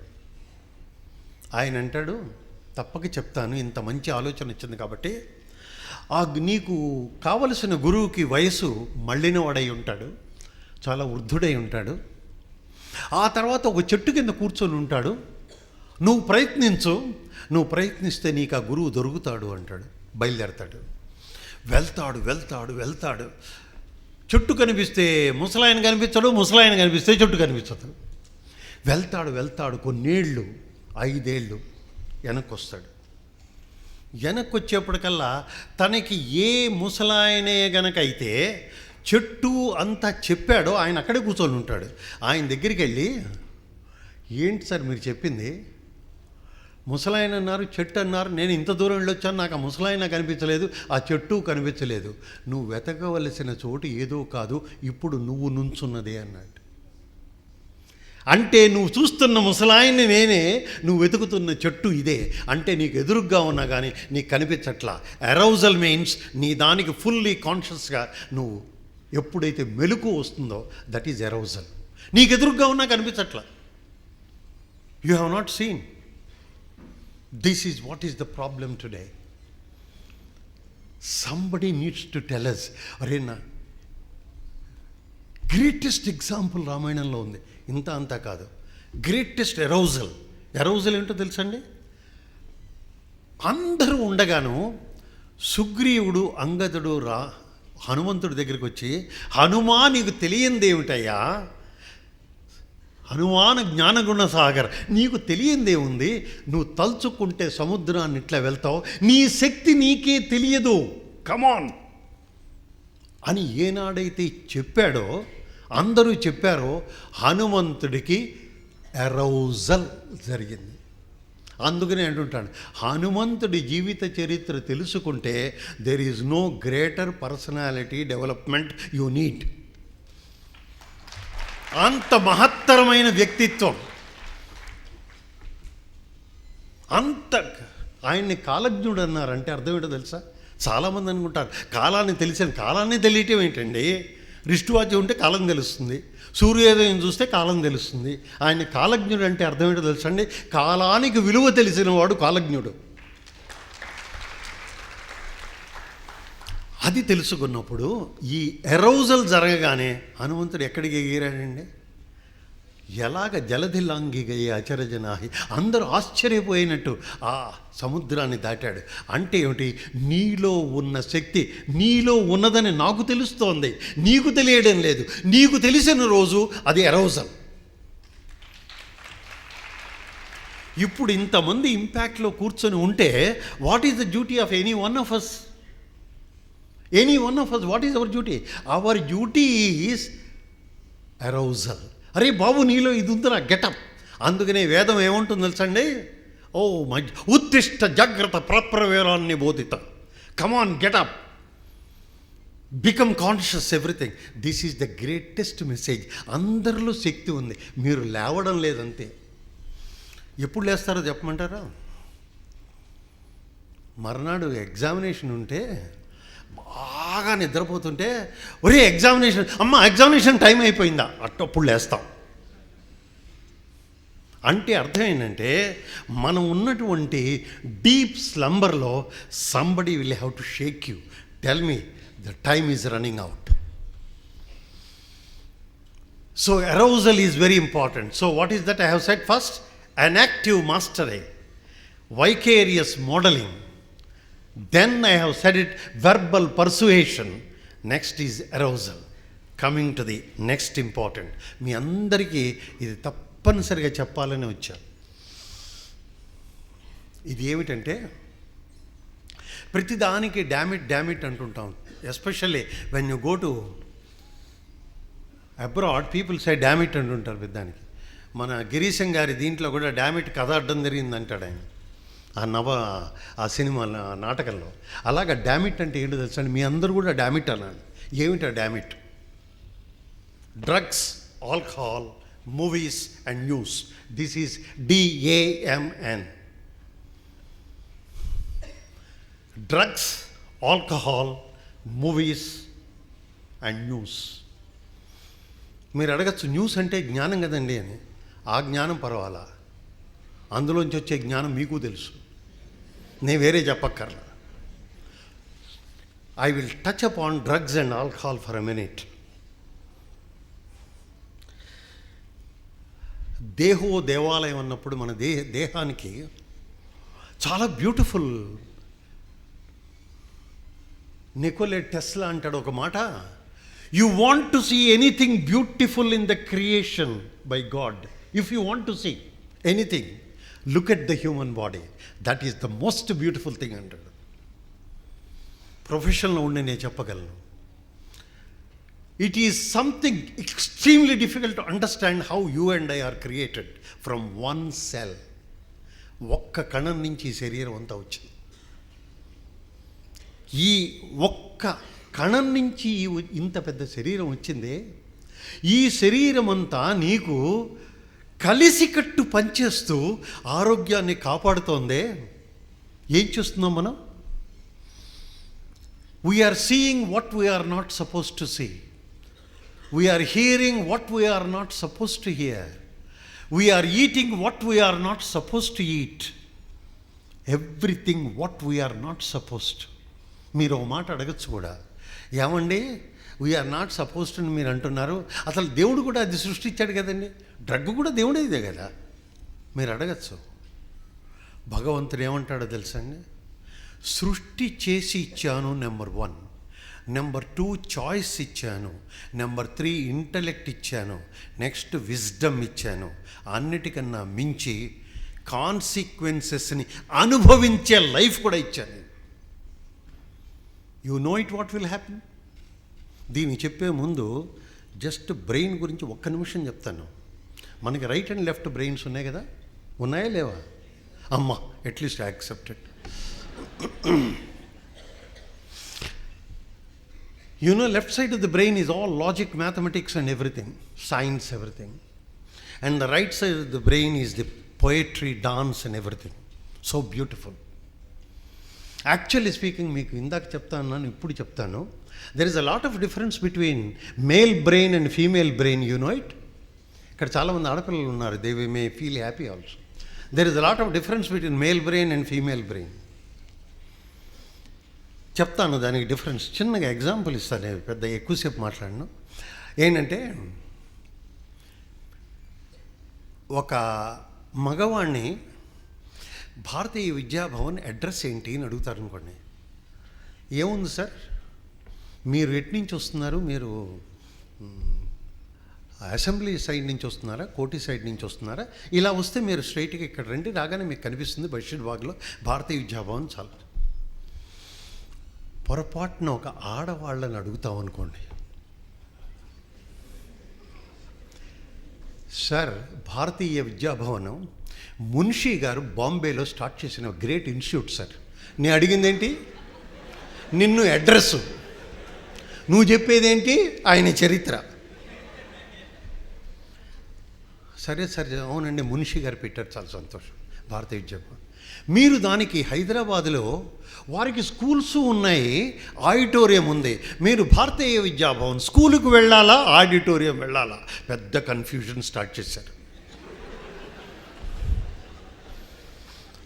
ఆయన అంటాడు, తప్పక చెప్తాను, ఇంత మంచి ఆలోచన వచ్చింది కాబట్టి. నీకు కావలసిన గురువుకి వయసు మళ్ళినవాడై ఉంటాడు, చాలా వృద్ధుడై ఉంటాడు. ఆ తర్వాత ఒక చెట్టు కింద కూర్చొని ఉంటాడు. నువ్వు ప్రయత్నిస్తే నీకు ఆ గురువు దొరుకుతాడు అంటాడు. బయలుదేరతాడు. వెళ్తాడు. చెట్టు కనిపిస్తే ముసలాయన కనిపించడు, ముసలాయన కనిపిస్తే చెట్టు కనిపించదు. వెళ్తాడు కొన్నేళ్ళు, 5 ఏళ్ళు వెనక్కొస్తాడు. వెనక్కొచ్చేప్పటికల్లా తనకి ఏ ముసలాయనే గనక అయితే చెట్టు అంతా చెప్పాడో ఆయన అక్కడే కూర్చొని ఉంటాడు. ఆయన దగ్గరికి వెళ్ళి, ఏంటి సార్ మీరు చెప్పింది? ముసలాయన అన్నారు, చెట్టు అన్నారు, నేను ఇంత దూరం వెళ్ళొచ్చాను, నాకు ఆ ముసలాయన కనిపించలేదు, ఆ చెట్టు కనిపించలేదు. నువ్వు వెతకవలసిన చోటు ఏదో కాదు, ఇప్పుడు నువ్వు నుంచున్నదే అన్నాడు. అంటే నువ్వు చూస్తున్న ముసలాయన్ని నేనే, నువ్వు వెతుకుతున్న చెట్టు ఇదే. అంటే నీకు ఎదురుగ్గా ఉన్నా కానీ నీకు కనిపించట్లా. అరౌజల్ మీన్స్ నీ దానికి ఫుల్లీ కాన్షియస్గా నువ్వు ఎప్పుడైతే మెలకు వస్తుందో దట్ ఈజ్ అరౌజల్. నీకు ఎదురుగ్గా ఉన్నా కనిపించట్లా. You have not seen. This is what is the problem today. Somebody needs to tell us. అరే నా గ్రేటెస్ట్ ఎగ్జాంపుల్ రామాయణంలో ఉంది. ఇంత అంతా కాదు, గ్రేటెస్ట్ అరౌజల్ ఏంటో తెలుసండి. అందరూ ఉండగాను సుగ్రీవుడు, అంగదుడు హనుమంతుడి దగ్గరికి వచ్చి, హనుమా నీకు తెలియంది ఏమిటయ్యా, హనుమాన జ్ఞానగుణ సాగర్, నీకు తెలియందేముంది, నువ్వు తలుచుకుంటే సముద్రాన్ని ఇట్లా వెళ్తావు, నీ శక్తి నీకే తెలియదు, కమాన్ అని ఏనాడైతే చెప్పాడో, అందరూ చెప్పారో, హనుమంతుడికి అరౌజల్ జరిగింది. అందుకనే అంటుంటాను, హనుమంతుడి జీవిత చరిత్ర తెలుసుకుంటే there is no greater personality development you need. అంత మహత్తరమైన వ్యక్తిత్వం, ఆయన్ని కాలజ్ఞుడు అన్నారంటే అర్థం ఏంటో తెలుసా? చాలామంది అనుకుంటారు కాలాన్ని తెలియటం ఏంటండి, రిస్ట్ వాచ్ ఉంటే కాలం తెలుస్తుంది, సూర్యోదయం చూస్తే కాలం తెలుస్తుంది. ఆయన కాలజ్ఞుడు అంటే అర్థం ఏంటో తెలుసా అండి? కాలానికి విలువ తెలిసిన వాడు కాలజ్ఞుడు. అది తెలుసుకున్నప్పుడు ఈ అరౌజల్ జరగగానే హనుమంతుడు ఎక్కడికి ఎగిరాడండి? ఎలాగ జలధిలాంగిగయ్యే అచరజనాహి, అందరూ ఆశ్చర్యపోయినట్టు ఆ సముద్రాన్ని దాటాడు. అంటే ఏమిటి? నీలో ఉన్న శక్తి నీలో ఉన్నదని నాకు తెలుస్తోంది, నీకు తెలియడం లేదు. నీకు తెలిసిన రోజు అది ఎరోజల్. ఇప్పుడు ఇంతమంది ఇంపాక్ట్లో కూర్చొని ఉంటే what is the duty of any one of us? Any one of us, what is our duty? Our duty is arousal. అరే బాబు, నీలో ఇది ఉందిరా, గెటప్. అందుకనే వేదం ఏముంటుంది తెలుసండి? ఓ మై ఉత్తిష్ట జాగ్రత్త ప్రప్రవేరాన్ని బోధిత, come on get up, become conscious everything. This is the greatest message. అందరిలో శక్తి ఉంది, మీరు లేవడం లేదంతే. ఎప్పుడు లేస్తారో చెప్పమంటారా? మర్నాడు ఎగ్జామినేషన్ ఉంటే బాగా నిద్రపోతుంటే, ఒరే ఎగ్జామినేషన్, అమ్మ ఎగ్జామినేషన్ టైం అయిపోయిందా, అట్టప్పుడు లేస్తాం. అంటే అర్థం ఏంటంటే, మనం ఉన్నటువంటి డీప్ స్లంబర్లో somebody will have to shake you, tell me the time is running out. So arousal is very important. So what is that I have said first? An active mastery, vicarious modeling. Then I have said it, verbal persuasion. Next is arousal. Coming to the next important. మీ అందరికీ ఇది తప్పనిసరిగా చెప్పాలని వచ్చాను. ఇది ఏమిటంటే, ప్రతిదానికి damn it అంటుంటాం. Especially when you go to abroad, people say damn it అంటుంటారు పెద్దానికి. మన గిరీశం గారి దీంట్లో కూడా డామిట్ కథ అడ్డం జరిగింది అంటాడు ఆయన, ఆ సినిమా నాటకంలో. అలాగా డామిట్ అంటే ఏంటో తెలుసండి? మీ అందరూ కూడా డామిట్ అన్నాను. ఏమిటా damn it? Drugs, alcohol, movies and news. This is DAMN. Drugs, alcohol, movies and news. మీరు అడగచ్చు, న్యూస్ అంటే జ్ఞానం కదండి అని. ఆ జ్ఞానం పర్వాలా, అందులోంచి వచ్చే జ్ఞానం మీకు తెలుసు, నేను వేరే చెప్పక్కర్లా. I will touch upon drugs and alcohol for a minute. దేవాలయం అన్నప్పుడు మన దేహానికి చాలా బ్యూటిఫుల్. నికోలా టెస్లా అంటాడు ఒక మాట, you want to see anything beautiful in the creation by God. If you want to see anything, look at the human body. That is the most beautiful thing అంటాడు. ప్రొఫెషన్లో ఉండి నేను చెప్పగలను. It is something extremely difficult to understand how you and I are created from one cell. ఒక్క కణం నుంచి ఈ శరీరం అంతా వచ్చింది. ఈ ఒక్క కణం నుంచి ఇంత పెద్ద శరీరం వచ్చిందే. ఈ శరీరం అంతా నీకు కలిసికట్టు పనిచేస్తూ ఆరోగ్యాన్ని కాపాడుతోందే. ఏం చూస్తున్నాం మనం? We are seeing what we are not suppose to see. We are hearing what we are not suppose to hear. We are eating what we are not suppose to eat. Everything what we are not suppose to. మీరు ఒక మాట అడగచ్చు కూడా, ఏమండి వీఆర్ నాట్ సపోజ్ టు మీరు అంటున్నారు, అసలు దేవుడు కూడా అది సృష్టించాడు కదండి, డ్రగ్ కూడా దేవుడేదే కదా. మీరు అడగచ్చు. భగవంతుడు ఏమంటాడో తెలుసా అండి? సృష్టి చేసి ఇచ్చాను నెంబర్ 1, నెంబర్ 2 చాయిస్ ఇచ్చాను, నెంబర్ 3 ఇంటలెక్ట్ ఇచ్చాను, నెక్స్ట్ విజ్డమ్ ఇచ్చాను, అన్నిటికన్నా మించి కాన్సిక్వెన్సెస్ని అనుభవించే లైఫ్ కూడా ఇచ్చాను. You know it what will happen. దీన్ని చెప్పే ముందు జస్ట్ బ్రెయిన్ గురించి ఒక్క నిమిషం చెప్తాను. మనకి రైట్ అండ్ లెఫ్ట్ బ్రెయిన్స్ ఉన్నాయి కదా, ఉన్నాయా లేవా? అమ్మా, at least I accepted. You know, left side of the brain is all logic, mathematics and everything, science, everything. And the right side of the brain is the poetry, dance and everything. So beautiful. Actually speaking, మీకు ఇందాక చెప్తాను, ఇప్పుడు చెప్తాను. There is a lot of difference between male brain and female brain, you know it? ఇక్కడ చాలామంది ఆడపిల్లలు ఉన్నారు, they may feel happy also. There is a lot of difference between male brain and female brain. చెప్తాను దానికి difference. చిన్నగా example ఇస్తాను, పెద్ద ఎక్కువసేపు మాట్లాడను. ఏంటంటే ఒక మగవాణ్ణి భారతీయ విద్యాభవన్ అడ్రస్ ఏంటి అని అడుగుతారు అనుకోండి. ఏముంది సార్, మీరు ఎటు నుంచి వస్తున్నారు, మీరు అసెంబ్లీ సైడ్ నుంచి వస్తున్నారా, కోటి సైడ్ నుంచి వస్తున్నారా, ఇలా వస్తే మీరు స్ట్రైట్గా ఇక్కడ రండి, రాగానే మీకు కనిపిస్తుంది బషీర్బాగ్లో భారతీయ విద్యాభవన్. చాలు. పొరపాటున ఒక ఆడవాళ్ళని అడుగుతాం అనుకోండి, సార్ భారతీయ విద్యాభవనం మున్షీ గారు బాంబేలో స్టార్ట్ చేసిన గ్రేట్ ఇన్స్టిట్యూట్ సార్. నేను అడిగిందేంటి, నిన్ను అడ్రస్సు, నువ్వు చెప్పేదేంటి ఆయన చరిత్ర. సరే సరే, అవునండి మున్షీ గారు పెట్టారు, చాలా సంతోషం, భారతీయ విద్యాభవన్. మీరు దానికి హైదరాబాదులో వారికి స్కూల్స్ ఉన్నాయి, ఆడిటోరియం ఉంది, మీరు భారతీయ విద్యాభవన్ స్కూలుకు వెళ్ళాలా ఆడిటోరియం వెళ్ళాలా, పెద్ద కన్ఫ్యూజన్ స్టార్ట్ చేశారు.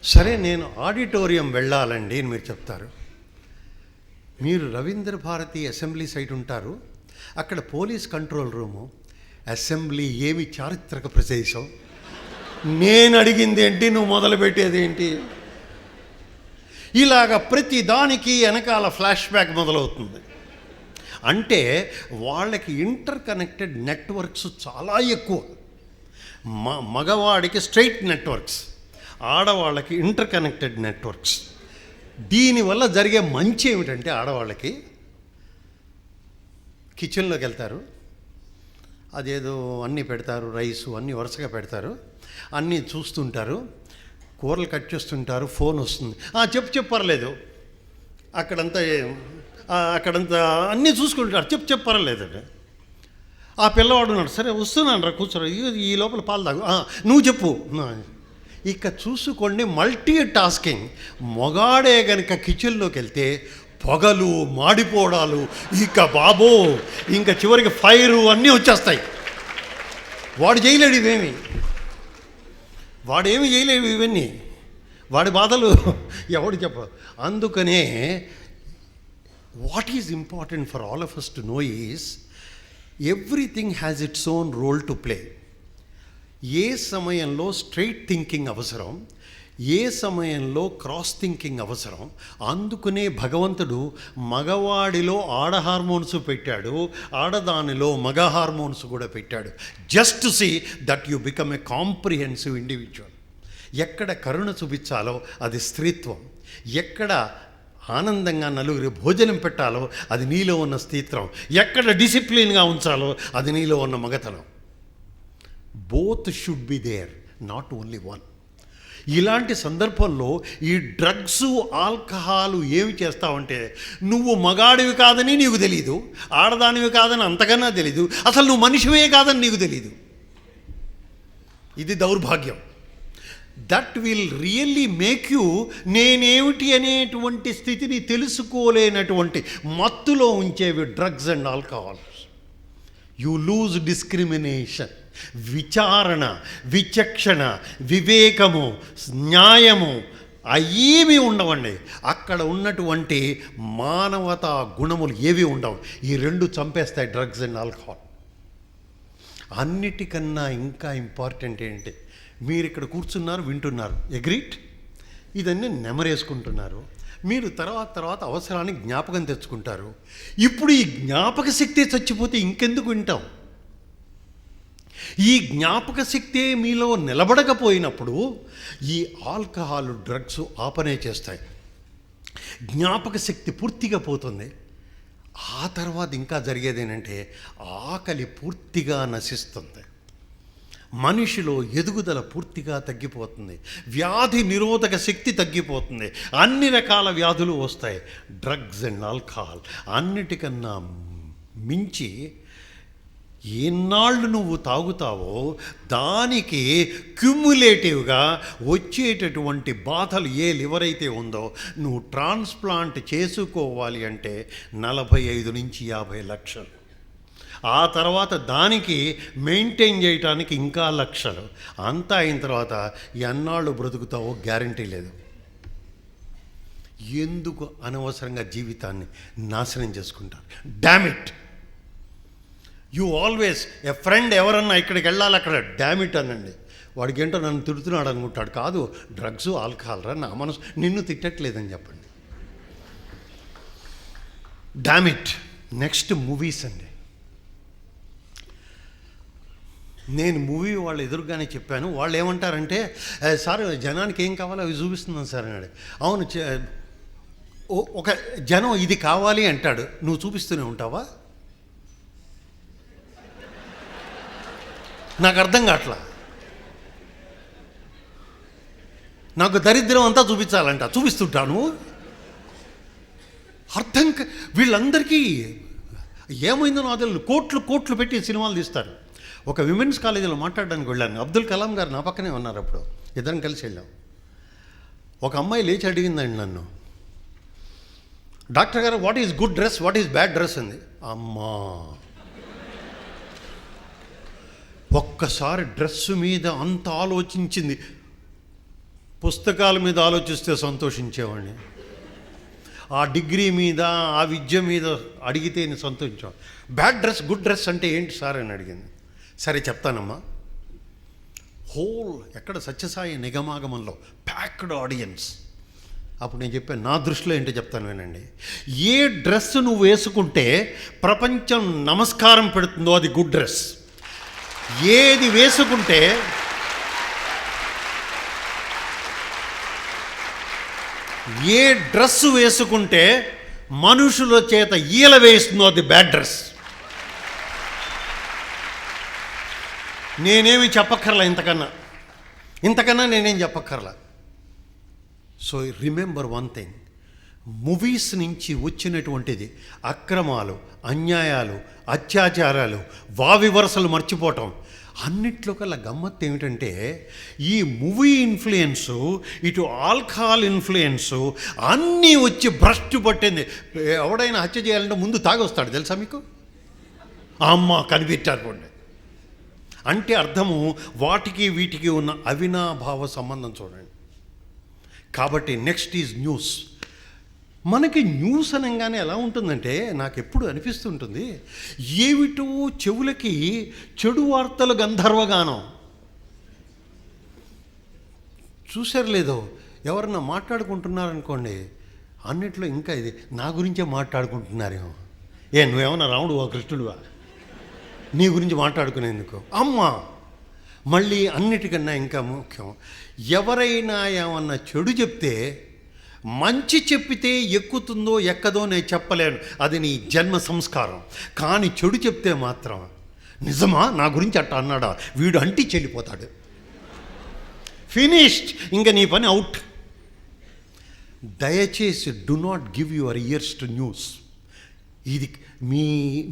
సరే నేను ఆడిటోరియం వెళ్ళాలండి అని మీరు చెప్తారు. మీరు రవీంద్ర భారతి అసెంబ్లీ సైట్ ఉంటారు, అక్కడ పోలీస్ కంట్రోల్ రూము, అసెంబ్లీ ఏమి చారిత్రక ప్రదేశం, నేను అడిగింది ఏంటి, నువ్వు మొదలుపెట్టేది ఏంటి, ఇలాగ ప్రతి దానికి వెనకాల ఫ్లాష్ బ్యాక్ మొదలవుతుంది. అంటే వాళ్ళకి ఇంటర్ కనెక్టెడ్ నెట్వర్క్స్ చాలా ఎక్కువ. మగవాడికి స్ట్రైట్ నెట్వర్క్స్, ఆడవాళ్ళకి ఇంటర్ కనెక్టెడ్ నెట్వర్క్స్. దీనివల్ల జరిగే మంచి ఏమిటంటే, ఆడవాళ్ళకి కిచెన్లోకి వెళ్తారు, అదేదో అన్నీ పెడతారు, రైసు అన్నీ వరుసగా పెడతారు, అన్నీ చూస్తుంటారు, కూరలు కట్ చేస్తుంటారు, ఫోన్ వస్తుంది, చెప్పు పర్లేదు, అక్కడంతా అన్నీ చూసుకుంటారు, చెప్పు పర్లేదు. ఆ పిల్లవాడు ఉన్నాడు, సరే వస్తున్నాను రా కూర్చోరు, ఈ లోపల పాలు తాగు, నువ్వు చెప్పు. ఇక చూసుకోండి, మల్టీ టాస్కింగ్. మొగాడే గనక కిచెన్లోకి వెళ్తే పొగలు, మాడిపోవడాలు, ఇక బాబో ఇంకా చివరికి ఫైరు అన్నీ వచ్చేస్తాయి. వాడు చేయలేడు ఇవేమి, వాడేమి చేయలేవు ఇవన్నీ, వాడి బాధలు ఎవడు చెప్ప. అందుకనే what is important for all of us to know is everything has its own role to play. ఏ సమయంలో స్ట్రైట్ థింకింగ్ అవసరం, ఏ సమయంలో క్రాస్ థింకింగ్ అవసరం. అందుకనే భగవంతుడు మగవాడిలో ఆడ హార్మోన్స్ పెట్టాడు, ఆడదానిలో మగ హార్మోన్స్ కూడా పెట్టాడు, just to see that you become a comprehensive individual. ఎక్కడ కరుణ చూపించాలో అది స్త్రీత్వం, ఎక్కడ ఆనందంగా నలుగురి భోజనం పెట్టాలో అది నీలో ఉన్న స్త్రీత్వం, ఎక్కడ డిసిప్లిన్గా ఉంచాలో అది నీలో ఉన్న మగతనం. Both should be there, not only one. ఇలాంటి సందర్భంలో ఈ డ్రగ్స్, ఆల్కహాల్ ఏమి చేస్తావంటే, నువ్వు మగాడివి కాదని నీకు తెలీదు, ఆడదానివి కాదని అంతకన్నా తెలీదు, అసలు నువ్వు మనిషివే కాదని నీకు తెలీదు. ఇది దౌర్భాగ్యం. That will really make you నేనేమిటి అనేటువంటి స్థితిని తెలుసుకోలేనటువంటి మత్తులో ఉంచేవి drugs and alcohol. You lose discrimination, విచారణ, విచక్షణ, వివేకము, న్యాయము అయ్యేవి ఉండవండి. అక్కడ ఉన్నటువంటి మానవతా గుణములు ఏవి ఉండవు. ఈ రెండు చంపేస్తాయి, డ్రగ్స్ అండ్ ఆల్కహాల్. అన్నిటికన్నా ఇంకా ఇంపార్టెంట్ ఏంటి, మీరు ఇక్కడ కూర్చున్నారు, వింటున్నారు, అగ్రీడ్, ఇదన్నీ నెమరేసుకుంటున్నారు. మీరు తర్వాత అవసరానికి జ్ఞాపకం తెచ్చుకుంటారు. ఇప్పుడు ఈ జ్ఞాపక శక్తి చచ్చిపోతే ఇంకెందుకు వింటాం? ఈ జ్ఞాపక శక్తి మీలో నిలబడకపోయినప్పుడు ఈ ఆల్కహాల్, డ్రగ్స్ ఆపనే చేస్తాయి. జ్ఞాపక శక్తి పూర్తిగా పోతుంది. ఆ తర్వాత ఇంకా జరిగేది ఏంటంటే, ఆకలి పూర్తిగా నశిస్తుంది, మనిషిలో ఎదుగుదల పూర్తిగా తగ్గిపోతుంది, వ్యాధి నిరోధక శక్తి తగ్గిపోతుంది, అన్ని రకాల వ్యాధులు వస్తాయి. డ్రగ్స్ అండ్ ఆల్కహాల్ అన్నిటికన్నా మించి ఎన్నాళ్ళు నువ్వు తాగుతావో దానికి క్యుములేటివ్గా వచ్చేటటువంటి బాధలు ఏ లివర్ అయితే ఉందో, నువ్వు ట్రాన్స్ప్లాంట్ చేసుకోవాలి అంటే 45 నుంచి 50 లక్షలు. ఆ తర్వాత దానికి మెయింటైన్ చేయటానికి ఇంకా లక్షలు. అంతా అయిన తర్వాత ఎన్నాళ్ళు బ్రతుకుతావో గ్యారంటీ లేదు. ఎందుకు అనవసరంగా జీవితాన్ని నాశనం చేసుకుంటారు? Damn it. You always a friend ఎవరన్నా ఇక్కడికి వెళ్ళాలి, అక్కడ డామిట్ అనండి. వాడికి ఏంటో నన్ను తిడుతున్నాడు అనుకుంటాడు. కాదు, డ్రగ్స్ ఆల్కహాల్ రా, నా మనసు నిన్ను తిట్టట్లేదని చెప్పండి. డామిట్. నెక్స్ట్ మూవీస్ అండి. నేను మూవీ వాళ్ళు ఎదురుగానే చెప్పాను. వాళ్ళు ఏమంటారంటే, సార్ జనానికి ఏం కావాలో అవి చూపిస్తున్నాను సార్ అన్నాడు. అవును, ఒక జనం ఇది కావాలి అంటాడు, నువ్వు చూపిస్తూనే ఉంటావా? నాకు అర్థం కావట్లా. నాకు దరిద్రం అంతా చూపించాలంట, చూపిస్తుంటాను. వీళ్ళందరికీ ఏమైందో నాకు తెలియదు. కోట్లు పెట్టి సినిమాలు తీస్తారు. ఒక విమెన్స్ కాలేజీలో మాట్లాడడానికి వెళ్ళాను. అబ్దుల్ కలాం గారు నా పక్కనే ఉన్నారు. అప్పుడు ఇద్దరం కలిసి వెళ్ళాం. ఒక అమ్మాయి లేచి అడిగిందండి నన్ను, డాక్టర్ గారు what is good dress, what is bad dress అంది. అమ్మా, ఒక్కసారి డ్రెస్సు మీద అంత ఆలోచించింది. పుస్తకాల మీద ఆలోచిస్తే సంతోషించేవాడిని, ఆ డిగ్రీ మీద, ఆ విద్య మీద అడిగితే నేను సంతోషించాను. బ్యాడ్ డ్రెస్, గుడ్ డ్రెస్ అంటే ఏంటి సార్ అని అడిగింది. సరే చెప్తానమ్మా. ఎక్కడ సత్యసాయి నిగమాగమంలో ప్యాక్డ్ ఆడియన్స్. అప్పుడు నేను చెప్పాను, నా దృష్టిలో ఏంటో చెప్తాను వినండి. ఏ డ్రెస్ నువ్వు వేసుకుంటే ప్రపంచం నమస్కారం పెడుతుందో అది గుడ్ డ్రెస్. ఏది వేసుకుంటే ఏ డ్రెస్ వేసుకుంటే మనుషుల చేత ఈల వేస్తుందో అది బ్యాడ్ డ్రెస్. నేనేమి చెప్పక్కర్లా, ఇంతకన్నా నేనేం చెప్పక్కర్లా. So remember one thing, movies నుంచి వచ్చినటువంటిది అక్రమాలు, అన్యాయాలు, అత్యాచారాలు, వావి వరసలు మర్చిపోవటం. అన్నిట్లో కల్లా గమ్మత్తు ఏమిటంటే, ఈ మూవీ ఇన్ఫ్లుయెన్సు, ఇటు ఆల్కహాల్ ఇన్ఫ్లుయెన్సు అన్నీ వచ్చి భ్రష్టు పట్టింది. ఎవడైనా హత్య చేయాలంటే ముందు తాగొస్తాడు, తెలుసా మీకు? అమ్మ కనిపెట్టారు పోండి అంటే అర్థము వాటికి వీటికి ఉన్న అవినాభావ సంబంధం చూడండి. కాబట్టి నెక్స్ట్ ఈజ్ న్యూస్. మనకి న్యూస్ అనగానే ఎలా ఉంటుందంటే, నాకు ఎప్పుడు అనిపిస్తుంటుంది, ఏమిటో చెవులకి చెడు వార్తలు గంధర్వగానం. చూసారు లేదో, ఎవరన్నా మాట్లాడుకుంటున్నారనుకోండి, అన్నిట్లో ఇంకా ఇది నా గురించే మాట్లాడుకుంటున్నారేమో. నువ్వేమన్నా రాముడు కృష్ణుడువా నీ గురించి మాట్లాడుకునేందుకు? అమ్మా, మళ్ళీ అన్నిటికన్నా ఇంకా ముఖ్యం, ఎవరైనా ఏమన్నా చెడు చెప్తే, మంచి చెప్పితే ఎక్కుతుందో ఎక్కదో నేను చెప్పలేను, అది నీ జన్మ సంస్కారం. కానీ చెడు చెప్తే మాత్రం, నిజమా నా గురించి అట్ట అన్నాడా, వీడు అంటి చెల్లిపోతాడు, ఫినిష్డ్, ఇంకా నీ పని అవుట్. దయచేసి do not give your years to news. ఇది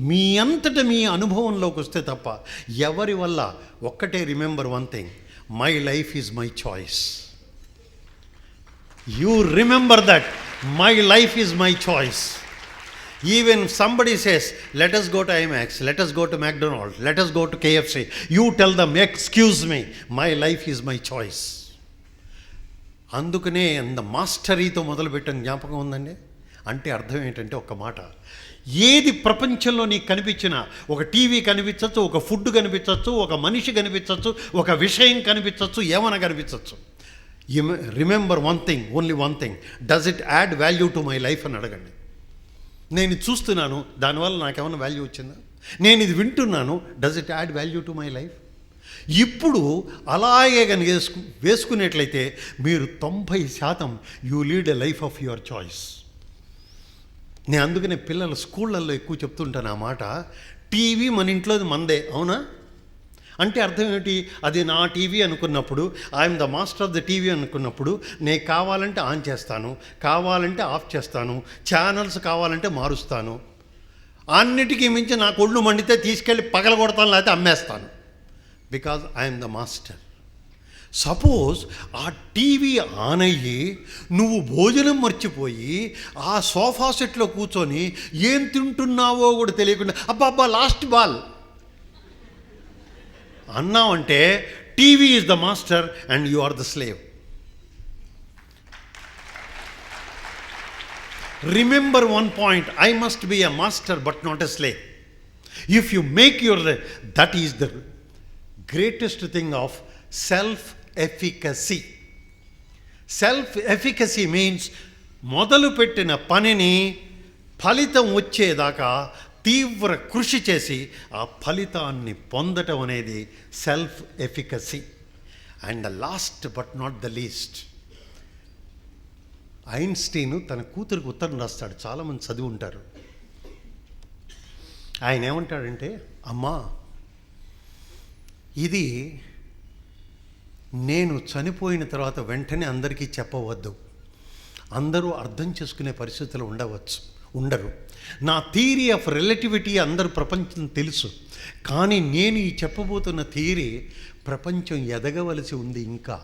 మీ అంతటా మీ అనుభవంలోకి వస్తే తప్ప ఎవరి వల్ల. ఒక్కటే remember one thing, my life is my choice. You remember that. My life is my choice. Even somebody says, let us go to IMAX, let us go to McDonald's, let us go to KFC. You tell them, excuse me, my life is my choice. అందుకనే అంత మాస్టరీతో మొదలుపెట్టిన జ్ఞాపకం ఉందండి. అంటే అర్థం ఏంటంటే, ఒక్క మాట, ఏది ప్రపంచంలో నీకు కనిపించినా, ఒక టీవీ కనిపించవచ్చు, ఒక ఫుడ్ కనిపించవచ్చు, ఒక మనిషి కనిపించవచ్చు, ఒక విషయం కనిపించవచ్చు, ఏమైనా కనిపించవచ్చు. Remember one thing, only one thing, does it add value to my life అని అడగండి. నేను ఇది చూస్తున్నాను, దానివల్ల నాకేమైనా వాల్యూ వచ్చిందా? నేను ఇది వింటున్నాను, does it add value to my life? ఇప్పుడు అలాగే కనుక వేసుకునేట్లయితే మీరు 90% you lead a life of your choice. నేను అందుకనే పిల్లలు స్కూళ్ళల్లో ఎక్కువ చెప్తుంటాను ఆ మాట, టీవీ మన ఇంట్లోది మందే, అవునా? అంటే అర్థం ఏమిటి? అది నా టీవీ అనుకున్నప్పుడు, I'm the master of the TV అనుకున్నప్పుడు, నేను కావాలంటే ఆన్ చేస్తాను, కావాలంటే ఆఫ్ చేస్తాను, ఛానల్స్ కావాలంటే మారుస్తాను. అన్నిటికీ మించి నాకు ఒళ్ళు మండితే తీసుకెళ్ళి పగలగొడతాను, లేకపోతే అమ్మేస్తాను. Because I'm the master. Suppose ఆ టీవీ ఆన్ అయ్యి నువ్వు భోజనం మర్చిపోయి ఆ సోఫా సెట్లో కూర్చొని ఏం తింటున్నావో కూడా తెలియకుండా అబ్బా లాస్ట్ బాల్ అన్నావంటే, TV is the master and you are the slave. Remember one point, I must be a master but not a slave. If you make your, that is the greatest thing of self efficacy. Self efficacy means మొదలుపెట్టిన పనిని ఫలితం వచ్చేదాకా తీవ్ర కృషి చేసి ఆ ఫలితాన్ని పొందటం అనేది self efficacy. And the last but not the least, Einstein తన కూతురికి ఉత్తరం రాస్తాడు. చాలామంది చదివి ఉంటారు. ఆయన ఏమంటాడంటే, అమ్మా, ఇది నేను చనిపోయిన తర్వాత వెంటనే అందరికీ చెప్పవద్దు. అందరూ అర్థం చేసుకునే పరిస్థితులు ఉండరు. నా థియరీ ఆఫ్ రిలేటివిటీ అందరూ ప్రపంచం తెలుసు, కానీ నేను ఈ చెప్పబోతున్న థియరీ ప్రపంచం ఎదగవలసి ఉంది. ఇంకా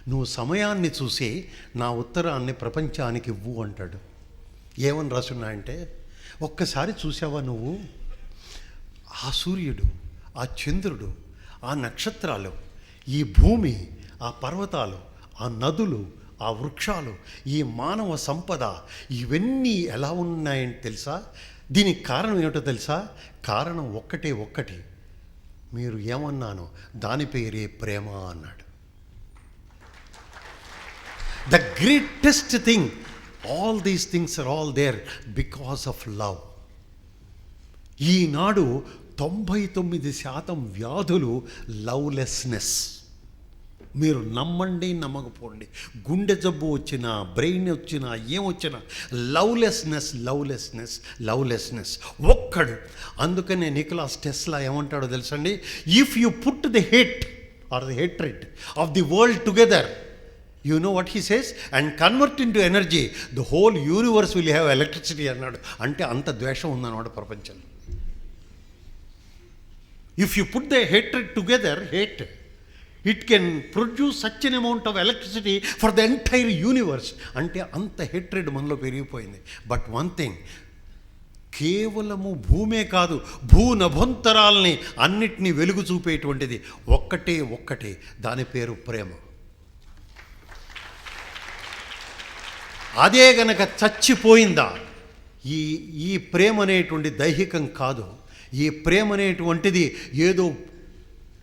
నువ్వు సమయాన్ని చూసి నా ఉత్తరాన్ని ప్రపంచానికి ఇవ్వు అంటాడు. ఏమని రాసున్నా అంటే, ఒక్కసారి చూసావా నువ్వు ఆ సూర్యుడు, ఆ చంద్రుడు, ఆ నక్షత్రాలు, ఈ భూమి, ఆ పర్వతాలు, ఆ నదులు, ఆ వృక్షాలు, ఈ మానవ సంపద, ఇవన్నీ ఎలా ఉన్నాయని తెలుసా? దీనికి కారణం ఏమిటో తెలుసా? కారణం ఒక్కటి, మీరు ఏమన్నానో దాని పేరే ప్రేమ అన్నాడు. The greatest thing, all these things are all there because of love. ఈనాడు 99% వ్యాధులు లవ్లెస్నెస్. మీరు నమ్మండి నమ్మకపోండి, గుండె జబ్బు వచ్చినా, బ్రెయిన్ వచ్చినా, ఏమొచ్చినా లవ్లెస్నెస్ ఒక్కడు. అందుకనే నికోలాస్ టెస్లా ఏమంటాడో తెలుసండి, if you put the hate or the hatred of the world together, you know what he says, and convert into energy, the whole universe will have electricity అన్నాడు. అంటే అంత ద్వేషం ఉందన్నమాట ప్రపంచంలో. If you put the hatred together, it can produce such an amount of electricity for the entire universe. అంటే అంత hatred మనలో పెరిగిపోయింది. బట్ వన్ థింగ్, కేవలము భూమే కాదు, భూనభంతరాల్ని అన్నిటినీ వెలుగు చూపేటువంటిది ఒక్కటే, దాని పేరు ప్రేమ. అదే గనక చచ్చిపోయిందా, ఈ ప్రేమ అనేటువంటి దైహికం కాదు. ఈ ప్రేమ అనేటువంటిది ఏదో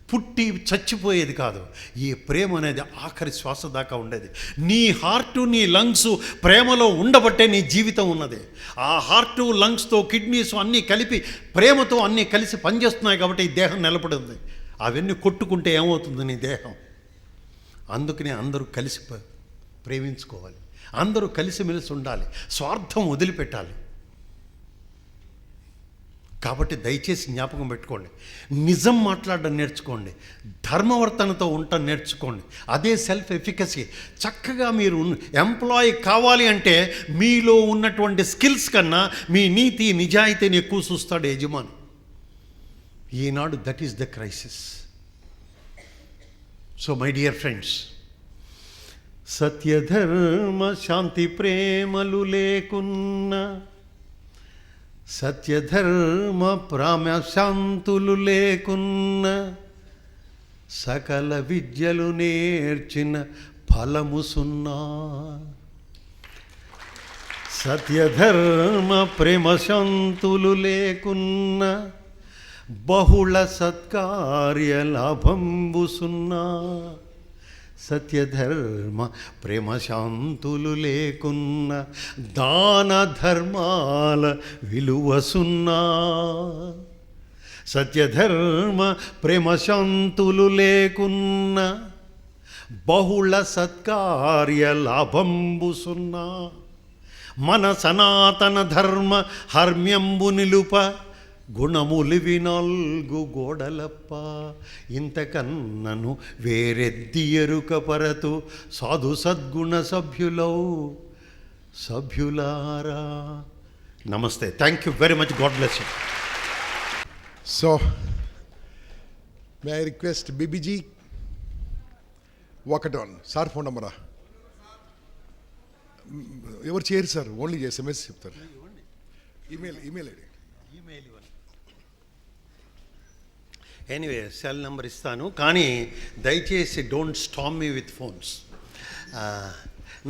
పుట్టి చచ్చిపోయేది కాదు. ఈ ప్రేమ అనేది ఆఖరి శ్వాస దాకా ఉండేది. నీ హార్టు, నీ లంగ్స్ ప్రేమలో ఉండబట్టే నీ జీవితం ఉన్నది. ఆ హార్టు, లంగ్స్తో కిడ్నీస్ అన్నీ కలిపి ప్రేమతో అన్నీ కలిసి పనిచేస్తున్నాయి కాబట్టి ఈ దేహం నిలబడింది. అవన్నీ కొట్టుకుంటే ఏమవుతుంది నీ దేహం? అందుకనే అందరూ కలిసి ప్రేమించుకోవాలి, అందరూ కలిసిమెలిసి ఉండాలి, స్వార్థం వదిలిపెట్టాలి. కాబట్టి దయచేసి జ్ఞాపకం పెట్టుకోండి, నిజం మాట్లాడడం నేర్చుకోండి, ధర్మవర్తనతో ఉండటం నేర్చుకోండి. అదే సెల్ఫ్ ఎఫికసీ. చక్కగా మీరు ఎంప్లాయీ కావాలి అంటే మీలో ఉన్నటువంటి స్కిల్స్ కన్నా మీ నీతి నిజాయితీని ఎక్కువ చూస్తాడు యజమాని. ఈనాడు that is the crisis. So my dear friends, సత్యధర్మ శాంతి ప్రేమలు లేకున్నా, సత్యధర్మ ప్రామశాంతులు లేకున్న, సకల విద్యలు నేర్చిన ఫలము సున్నా. సత్యధర్మ ప్రేమశాంతులు లేకున్న, బహుళ సత్కార్య లాభంబు సున్నా. సత్యధర్మ ప్రేమశాంతులు లేకున్న, దాన ధర్మాల విలువ సున్నా. సత్యధర్మ ప్రేమశాంతులు లేకున్న, బహుళ సత్కార్య లాభంబు సున్నా. మన సనాతన ధర్మ హర్మ్యంబు నిలుప, గుణములివి 4 గోడలప్ప. ఇంతకన్నను వేరెద్ది ఎరుక పరతు, సాధు సద్గుణ సభ్యులారా. నమస్తే. Thank you very much. God bless you. So may I request బీబీజీ, walk it on. Sir phone నెంబరా ఎవరు చేయరు సార్, ఓన్లీ SMS చెప్తారు. Email ID. Anyway cell number ఇస్తాను, కానీ దయచేసి don't storm me with phones.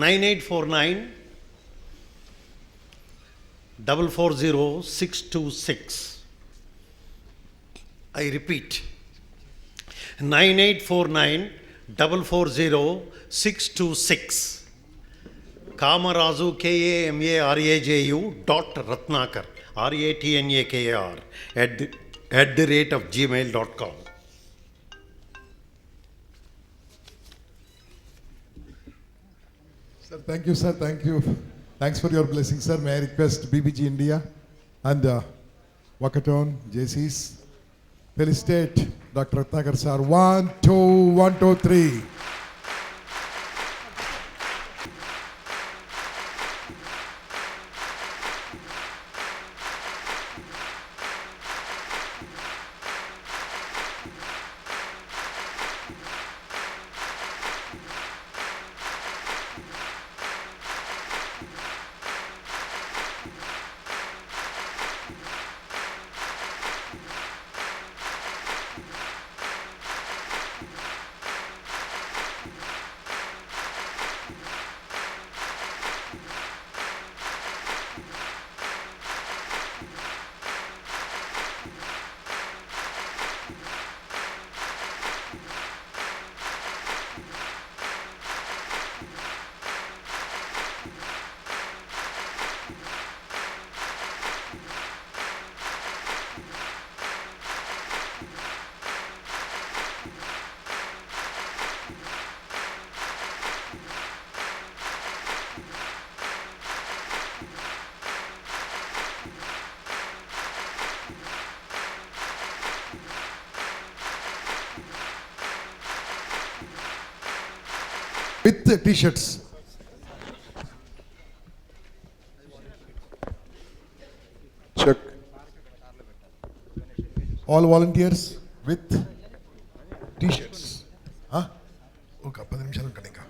9849 440 626. I repeat, 9849440626. Kamaraju KAMARAJU .Ratnakar RATNAKAR @gmail.com. Sir, thank you, sir. Thank you. Thanks for your blessing, sir. May I request BBG India and Walkathon, JCs, felicitate Dr. Ratnakar, sir. 1, 2, 1, 2, 3. With the t-shirts. Check. All volunteers with t-shirts. ఒక 10 నిమిషాలు ఉంటాను ఇంకా.